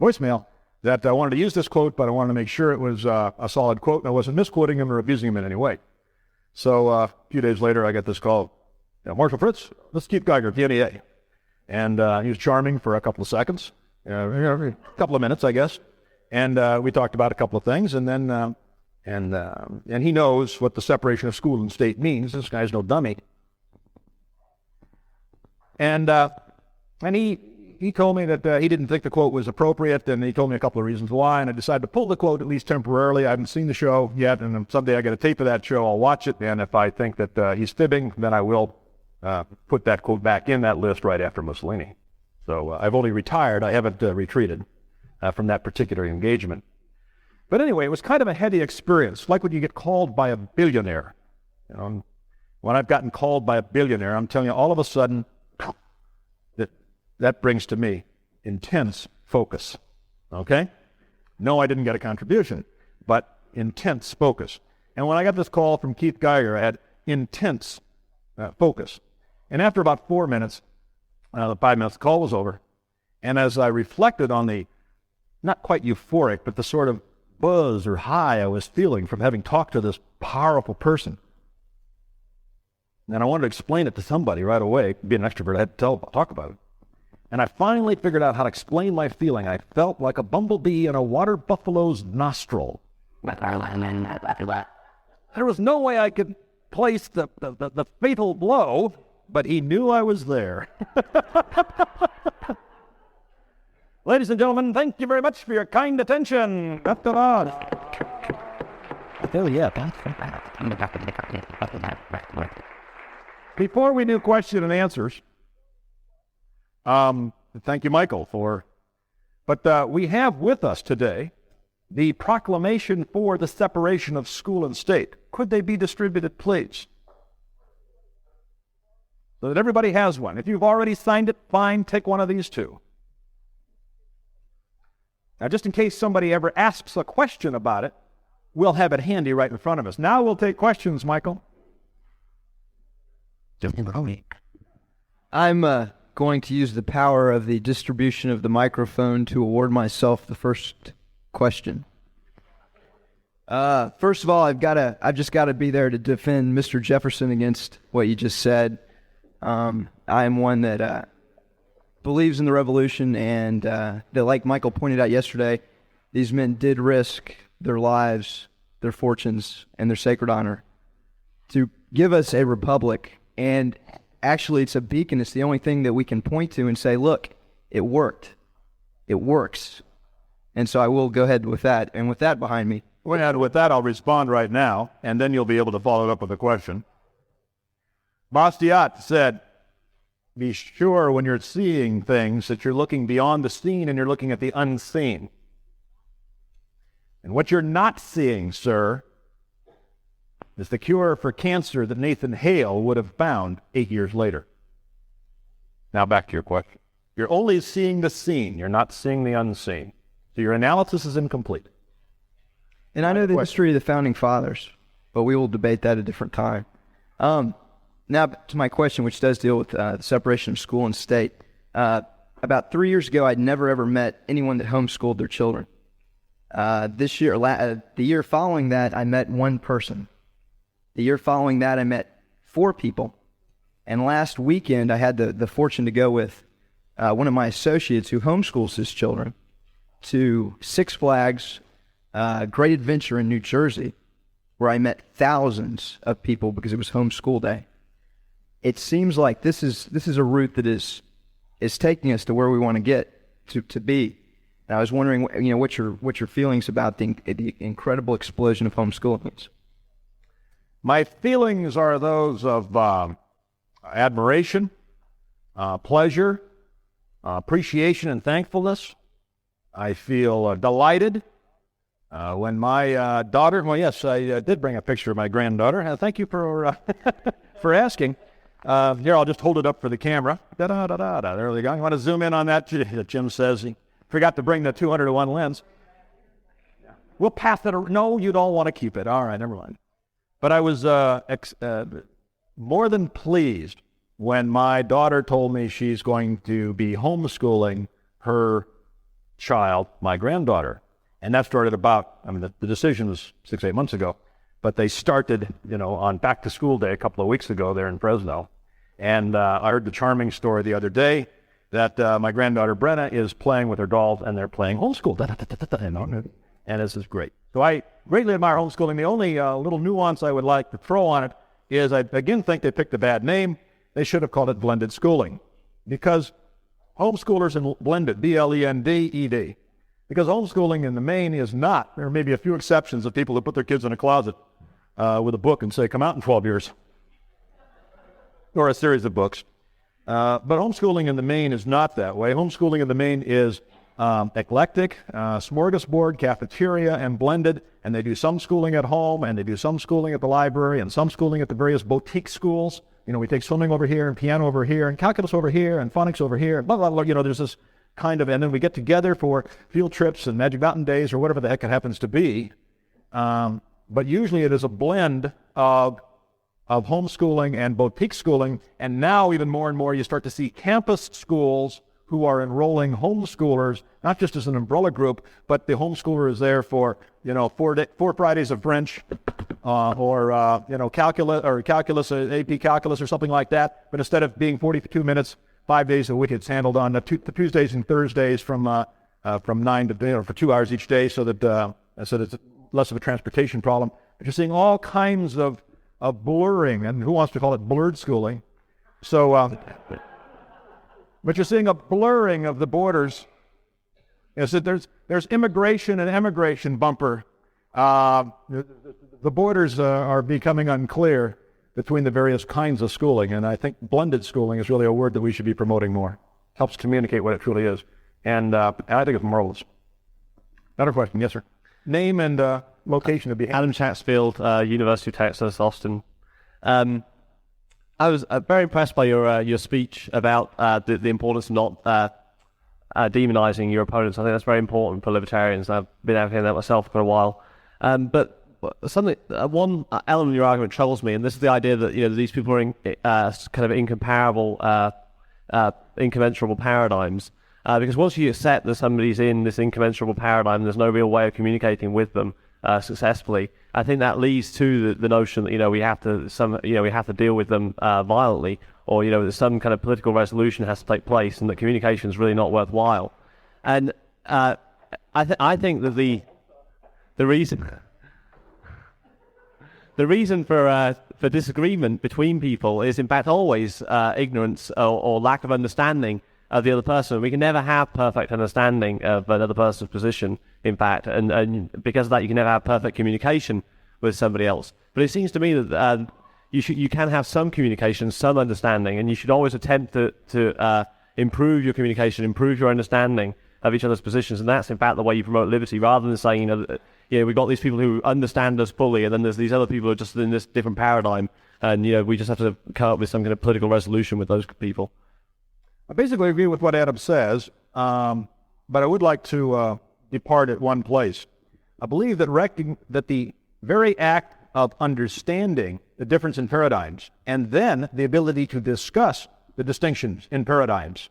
S3: voicemail that I wanted to use this quote, but I wanted to make sure it was a solid quote and I wasn't misquoting him or abusing him in any way. So a few days later, I got this call. Marshal Fritz, this is Keith Geiger, PNEA. And he was charming for a couple of seconds, a couple of minutes, I guess. And we talked about a couple of things, and then and he knows what the separation of school and state means. This guy's no dummy. And he told me that he didn't think the quote was appropriate, and he told me a couple of reasons why, and I decided to pull the quote at least temporarily. I haven't seen the show yet, and someday I get a tape of that show, I'll watch it, and if I think that he's fibbing, then I will put that quote back in that list right after Mussolini. So I've only retired. I haven't retreated from that particular engagement. But anyway, it was kind of a heady experience, like when you get called by a billionaire. When I've gotten called by a billionaire, I'm telling you, all of a sudden, that brings to me intense focus. Okay? No, I didn't get a contribution, but intense focus. And when I got this call from Keith Geiger, I had intense focus. And after about 4 minutes, 5 minutes, the call was over. And as I reflected on the, not quite euphoric, but the sort of buzz or high I was feeling from having talked to this powerful person, and I wanted to explain it to somebody right away. Being an extrovert, I had to talk about it. And I finally figured out how to explain my feeling. I felt like a bumblebee in a water buffalo's nostril. There was no way I could place the fatal blow, but he knew I was there. Ladies and gentlemen, thank you very much for your kind attention. Before we do question and answers, thank you, Michael, but we have with us today the proclamation for the separation of school and state. Could they be distributed, please? So that everybody has one. If you've already signed it, fine, take one of these two. Now, just in case somebody ever asks a question about it, we'll have it handy right in front of us. Now we'll take questions, Michael.
S4: I'm going to use the power of the distribution of the microphone to award myself the first question. First of all, I've just got to be there to defend Mr. Jefferson against what you just said. I am one that believes in the revolution, and that, like Michael pointed out yesterday, these men did risk their lives, their fortunes, and their sacred honor to give us a republic. And actually, it's a beacon. It's the only thing that we can point to and say, look, it worked. It works. And so I will go ahead with that. And with that behind me.
S3: Well, with that, I'll respond right now, and then you'll be able to follow it up with a question. Bastiat said, be sure when you're seeing things that you're looking beyond the seen and you're looking at the unseen. And what you're not seeing, sir, is the cure for cancer that Nathan Hale would have found 8 years later. Now back to your question. You're only seeing the seen. You're not seeing the unseen. So your analysis is incomplete.
S4: And I know the history of the Founding Fathers, but we will debate that at a different time. Now to my question, which does deal with the separation of school and state. About 3 years ago, I'd never ever met anyone that homeschooled their children. This year, the year following that, I met one person. The year following that, I met 4 people. And last weekend, I had the fortune to go with one of my associates who homeschools his children to Six Flags Great Adventure in New Jersey, where I met thousands of people because it was homeschool day. It seems like this is a route that is taking us to where we want to get to be. And I was wondering, what your feelings about the incredible explosion of homeschooling is.
S3: My feelings are those of admiration, pleasure, appreciation, and thankfulness. I feel delighted when my daughter. Well, yes, I did bring a picture of my granddaughter. Thank you for for asking. Here, I'll just hold it up for the camera. Da-da-da-da-da. There we go. You want to zoom in on that? Jim says he forgot to bring the 200-to-1 lens. We'll pass it. No, you don't want to keep it. All right, never mind. But I was more than pleased when my daughter told me she's going to be homeschooling her child, my granddaughter. And that started the decision was 6-8 months ago, but they started, on back to school day a couple of weeks ago there in Fresno. And I heard the charming story the other day that my granddaughter Brenna is playing with her dolls and they're playing homeschool. And this is great. So I greatly admire homeschooling. The only little nuance I would like to throw on it is I again think they picked a bad name. They should have called it blended schooling, because homeschoolers and blended, B-L-E-N-D-E-D, because homeschooling in the main is not, there may be a few exceptions of people who put their kids in a closet with a book and say, come out in 12 years, or a series of books. But homeschooling in the main is not that way. Homeschooling in the main is eclectic, smorgasbord, cafeteria, and blended, and they do some schooling at home, and they do some schooling at the library, and some schooling at the various boutique schools. We take swimming over here, and piano over here, and calculus over here, and phonics over here, and blah, blah, blah. There's this kind of, and then we get together for field trips and Magic Mountain days, or whatever the heck it happens to be. But usually it is a blend of homeschooling and boutique schooling, and now even more and more you start to see campus schools who are enrolling homeschoolers, not just as an umbrella group, but the homeschooler is there for, 4 Fridays of French, or calculus, AP calculus or something like that. But instead of being 42 minutes, 5 days a week, it's handled on the Tuesdays and Thursdays from 9 to, for 2 hours each day, so that it's less of a transportation problem. But you're seeing all kinds of of blurring, and who wants to call it blurred schooling? So, but you're seeing a blurring of the borders. Is that there's immigration and emigration bumper. The borders are becoming unclear between the various kinds of schooling, and I think blended schooling is really a word that we should be promoting more. Helps communicate what it truly is, and I think it's marvelous. Another question, yes, sir. Name and location of behavior.
S5: Adam Chatsfield, University of Texas, Austin. I was very impressed by your speech about the importance of not demonizing your opponents. I think that's very important for libertarians. I've been advocating that myself for a while. But something, one element of your argument troubles me, and this is the idea that these people are in kind of incomparable, incommensurable paradigms. Because once you accept that somebody's in this incommensurable paradigm, there's no real way of communicating with them successfully. I think that leads to the notion that we have to deal with them violently, or that some kind of political resolution has to take place, and that communication is really not worthwhile. And I think that the reason for disagreement between people is in fact always ignorance or lack of understanding of the other person. We can never have perfect understanding of another person's position, in fact, and because of that you can never have perfect communication with somebody else. But it seems to me that you can have some communication, some understanding, and you should always attempt to improve your communication, improve your understanding of each other's positions, and that's in fact the way you promote liberty, rather than saying we've got these people who understand us fully, and then there's these other people who are just in this different paradigm, and we just have to come up with some kind of political resolution with those people.
S3: I basically agree with what Adam says, but I would like to depart at one place. I believe that the very act of understanding the difference in paradigms, and then the ability to discuss the distinctions in paradigms,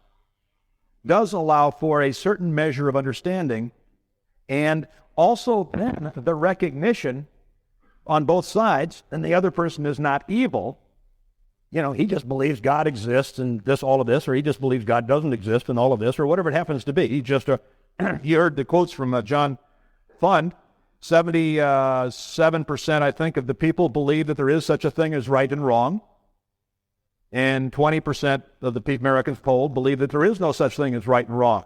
S3: does allow for a certain measure of understanding, and also then the recognition on both sides, and the other person is not evil. He just believes God exists and all of this, or he just believes God doesn't exist and all of this, or whatever it happens to be. He just, you heard the quotes from John Fund. 77%, I think, of the people believe that there is such a thing as right and wrong. And 20% of the Americans polled believe that there is no such thing as right and wrong.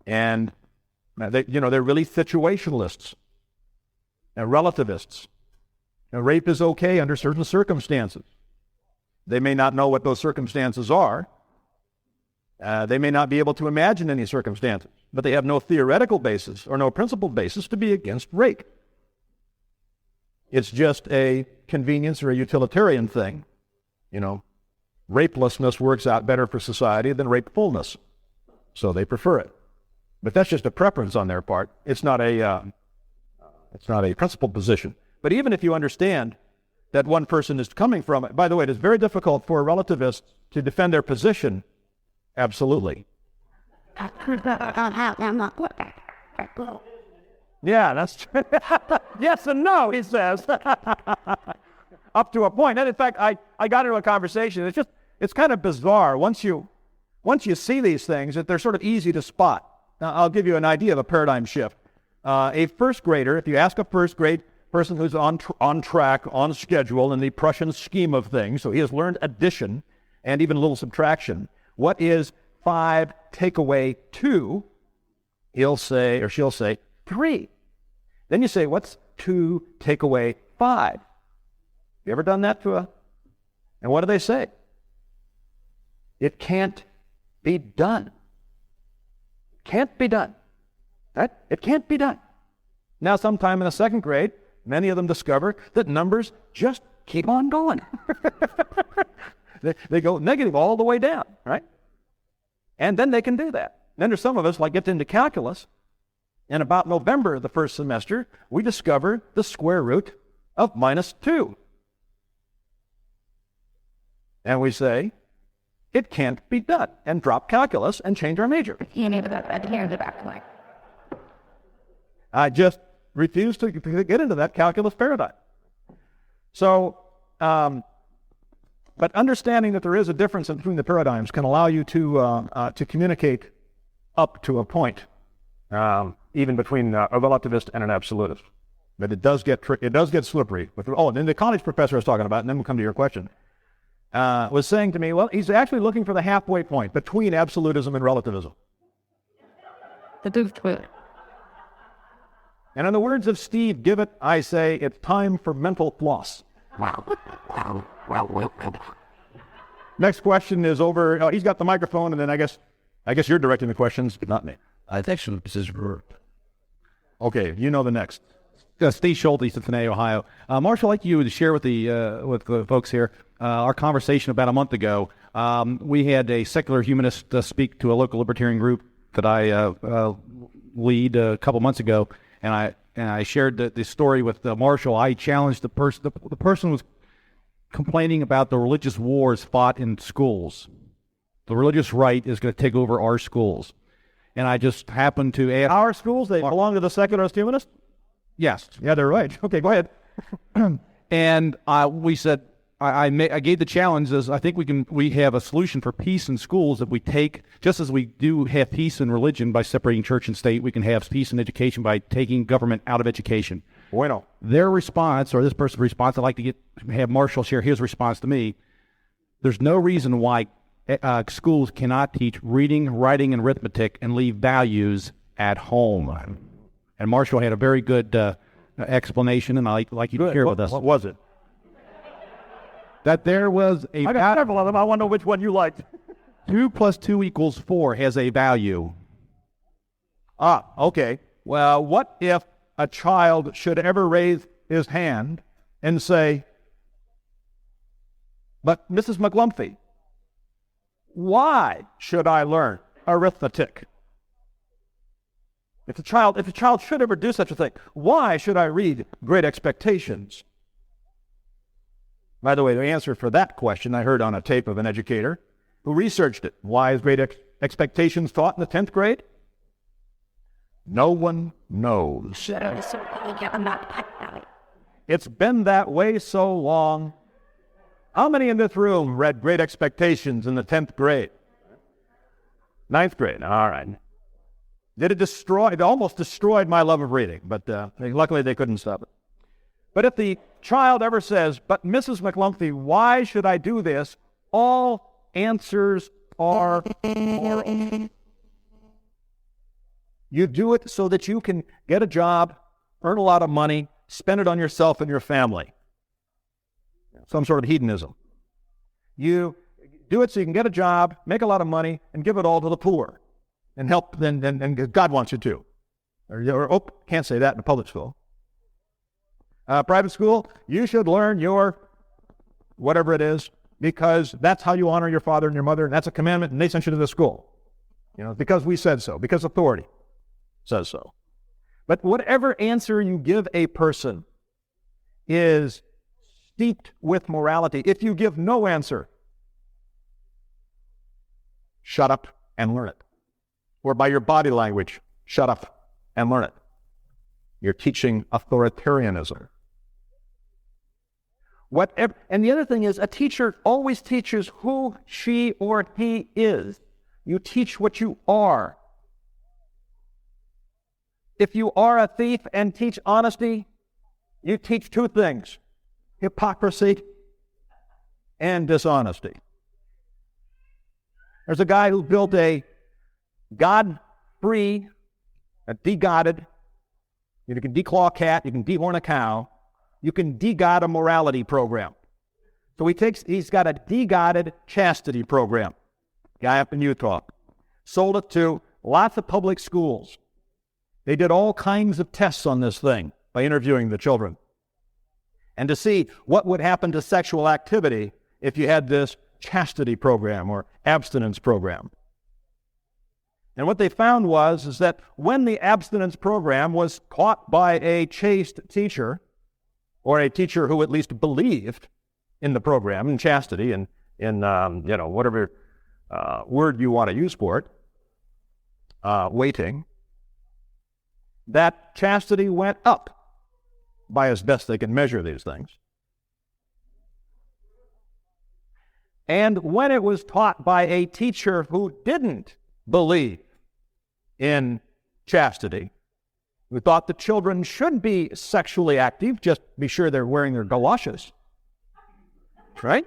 S3: And they're really situationalists and relativists. Now, rape is okay under certain circumstances. They may not know what those circumstances are. They may not be able to imagine any circumstances, but they have no theoretical basis or no principled basis to be against rape. It's just a convenience or a utilitarian thing. Rapelessness works out better for society than rapefulness, so they prefer it. But that's just a preference on their part. It's not a principled position. But even if you understand that one person is coming from it, by the way, it is very difficult for a relativist to defend their position. Absolutely. Yeah, that's true. Yes and no, he says. Up to a point. And in fact, I got into a conversation. It's kind of bizarre. Once you see these things, that they're sort of easy to spot. Now, I'll give you an idea of a paradigm shift. A first grader, if you ask a first grade person who's on track, on schedule in the Prussian scheme of things, so he has learned addition and even a little subtraction, what is 5 take away 2? He'll say, or she'll say, 3. Then you say, what's 2 take away 5? You ever done that and what do they say? It can't be done. Can't be done. Right? It can't be done. Now, sometime in the second grade, many of them discover that numbers just keep on going. They go negative all the way down, right? And then they can do that. Then there's some of us get into calculus, and about November of the first semester, we discover the square root of -2. And we say, it can't be done, and drop calculus and change our major. I just refuse to get into that calculus paradigm. So, but understanding that there is a difference between the paradigms can allow you to communicate up to a point, even between a relativist and an absolutist. But it does get slippery. And then the college professor I was talking about, and then we'll come to your question, was saying to me, well, he's actually looking for the halfway point between absolutism and relativism. And in the words of Steve Gibbett, I say, it's time for mental floss. Next question is over. He's got the microphone, and then I guess you're directing the questions, not me.
S6: I think this is.
S3: Okay, you know the next.
S7: Steve Schulte, Cincinnati, Ohio. Marshall, I'd like you to share with the folks here our conversation about a month ago. We had a secular humanist speak to a local libertarian group that I lead a couple months ago, and I shared the story with Marshall. I challenged the person. The person was complaining about the religious wars fought in schools. The religious right is going to take over our schools, and I just happened to ask.
S3: Our schools, they belong to the secularist humanists?
S7: Yes.
S3: Yeah, they're right. Okay, go ahead.
S7: And we said, I gave the challenge as I think we have a solution for peace in schools if we take, just as we do have peace in religion by separating church and state, we can have peace in education by taking government out of education.
S3: Bueno.
S7: Their response, or this person's response, I'd like to have Marshall share his response to me. There's no reason why schools cannot teach reading, writing, and arithmetic and leave values at home. And Marshall had a very good explanation, and I'd like you to share with us.
S3: What was it?
S7: That there was a...
S3: I got several of them. I want to know which one you liked.
S7: 2 + 2 = 4 has a value.
S3: Okay. Well, what if a child should ever raise his hand and say, but Mrs. McLumphy, why should I learn arithmetic? If a child should ever do such a thing, why should I read Great Expectations? By the way, the answer for that question I heard on a tape of an educator who researched it. Why is Great Expectations taught in the 10th grade? No one knows. It's been that way so long. How many in this room read Great Expectations in the 10th grade? 9th grade, all right. It almost destroyed my love of reading, but luckily they couldn't stop it. But if the child ever says, but Mrs. McLumphy, why should I do this? All answers are moral. You do it so that you can get a job, earn a lot of money, spend it on yourself and your family. Some sort of hedonism. You do it so you can get a job, make a lot of money, and give it all to the poor. And help, and God wants you to. Can't say that in a public school. Private school, you should learn your whatever it is, because that's how you honor your father and your mother, and that's a commandment, and they sent you to the school. Because we said so, because authority says so. But whatever answer you give a person is steeped with morality. If you give no answer, shut up and learn it. Or by your body language, shut up and learn it. You're teaching authoritarianism. And the other thing is, a teacher always teaches who she or he is. You teach what you are. If you are a thief and teach honesty, you teach two things: hypocrisy and dishonesty. There's a guy who built a God-free, a de-godded, you can declaw a cat, you can dehorn a cow, you can de-god a morality program. So he's got a de-godded chastity program. Guy up in Utah. Sold it to lots of public schools. They did all kinds of tests on this thing by interviewing the children. And to see what would happen to sexual activity if you had this chastity program or abstinence program. And what they found is that when the abstinence program was taught by a chaste teacher, or a teacher who at least believed in the program, in chastity, and in whatever word you want to use for it, waiting, that chastity went up by as best they can measure these things. And when it was taught by a teacher who didn't believe in chastity,
S6: who thought that children should be sexually active, just be sure they're wearing their galoshes. Right?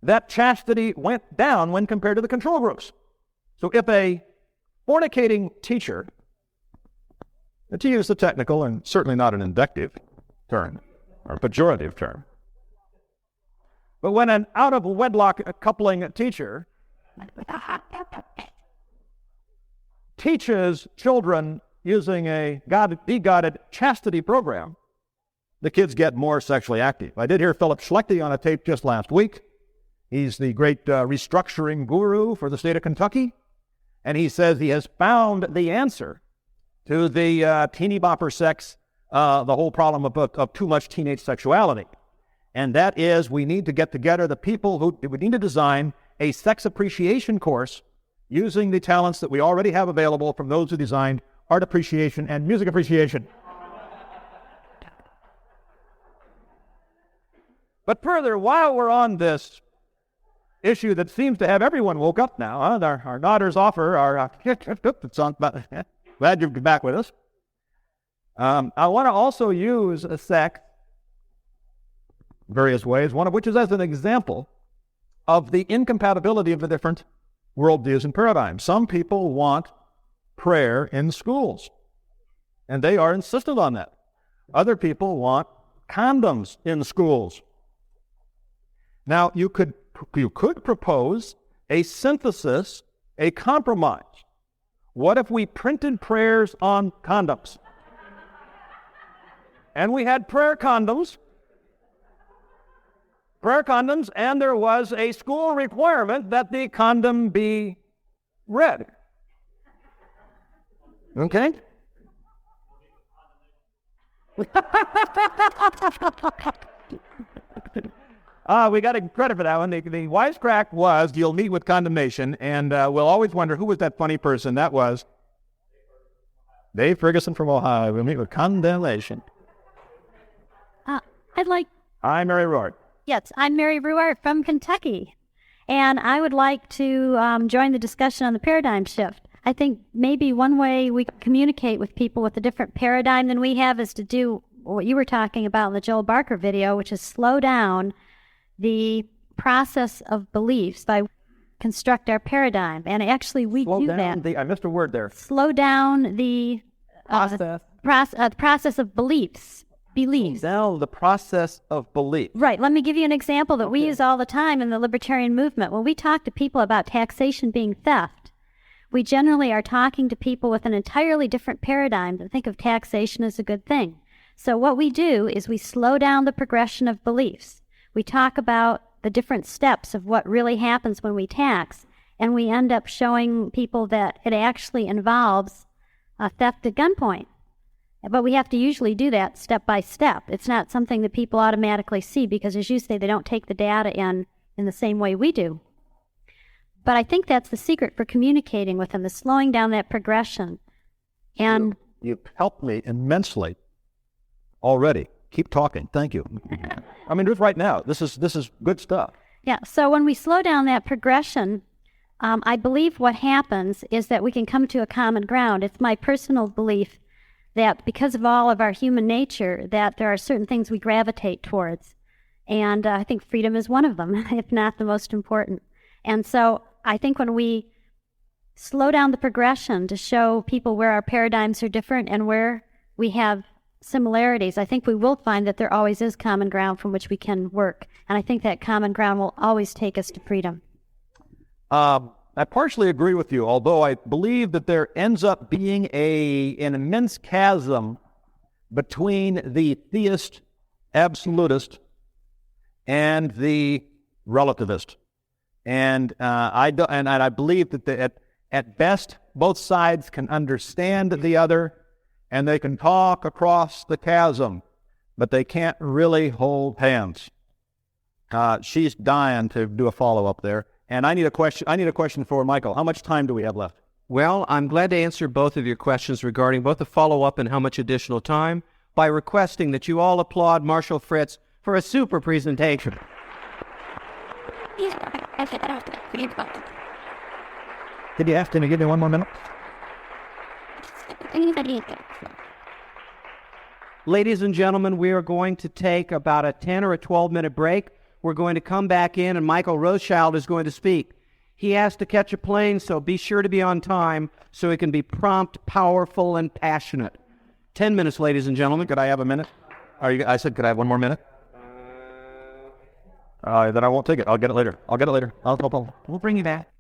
S6: That chastity went down when compared to the control groups. So if a fornicating teacher, to use the technical and certainly not an invective term or pejorative term, but when an out-of-wedlock coupling teacher teaches children using a de-guided chastity program, the kids get more sexually active. I did hear Philip Schlechte on a tape just last week. He's the great restructuring guru for the state of Kentucky, and he says he has found the answer to the teeny bopper sex, the whole problem of too much teenage sexuality. And that is, we need to get together the people we need to design a sex appreciation course using the talents that we already have available from those who designed art appreciation and music appreciation. But further, while we're on this issue that seems to have everyone woke up now, our nodders offer, it's on, glad you're back with us. I want to also use a sex various ways, one of which is as an example of the incompatibility of the different worldviews and paradigms. Some people want prayer in schools, and they are insistent on that. Other people want condoms in schools. Now, you could propose a synthesis, a compromise. What if we printed prayers on condoms? And we had prayer condoms, and there was a school requirement that the condom be red. Okay? We got a credit for that one. The wisecrack was, you'll meet with condemnation, and we'll always wonder who was that funny person. That was Dave Ferguson from Ohio. We'll meet with condemnation. I'm Mary Rourke.
S8: Yes, I'm Mary Ruart from Kentucky, and I would like to join the discussion on the paradigm shift. I think maybe one way we can communicate with people with a different paradigm than we have is to do what you were talking about in the Joel Barker video, which is slow down the process of beliefs by construct our paradigm. And actually, we do that.
S6: I missed a word there.
S8: Slow down the process of beliefs.
S6: Now the process of belief.
S8: Right. Let me give you an example that we use all the time in the Libertarian movement. When we talk to people about taxation being theft, we generally are talking to people with an entirely different paradigm that think of taxation as a good thing. So what we do is we slow down the progression of beliefs. We talk about the different steps of what really happens when we tax, and we end up showing people that it actually involves theft at gunpoint. But we have to usually do that step by step. It's not something that people automatically see because, as you say, they don't take the data in the same way we do. But I think that's the secret for communicating with them, is slowing down that progression. And
S6: you've helped me immensely already. Keep talking. Thank you. I mean, just right now, this is good stuff.
S8: Yeah, so when we slow down that progression, I believe what happens is that we can come to a common ground. It's my personal belief that because of all of our human nature, that there are certain things we gravitate towards. And I think freedom is one of them, if not the most important. And so I think when we slow down the progression to show people where our paradigms are different and where we have similarities, I think we will find that there always is common ground from which we can work. And I think that common ground will always take us to freedom.
S6: I partially agree with you, although I believe that there ends up being an immense chasm between the theist, absolutist, and the relativist. And I believe that at best, both sides can understand the other, and they can talk across the chasm, but they can't really hold hands. She's dying to do a follow-up there. And I need a question for Michael. How much time do we have left?
S9: Well, I'm glad to answer both of your questions regarding both the follow-up and how much additional time by requesting that you all applaud Marshall Fritz for a super presentation.
S6: Did you ask him to give me one more minute?
S9: Ladies and gentlemen, we are going to take about a 10 or a 12-minute break. We're going to come back in, and Michael Rothschild is going to speak. He has to catch a plane, so be sure to be on time so he can be prompt, powerful, and passionate. 10 minutes, ladies and gentlemen.
S6: Could I have a minute? I said, could I have one more minute? Then I won't take it. I'll get it later. I'll.
S9: We'll bring you back.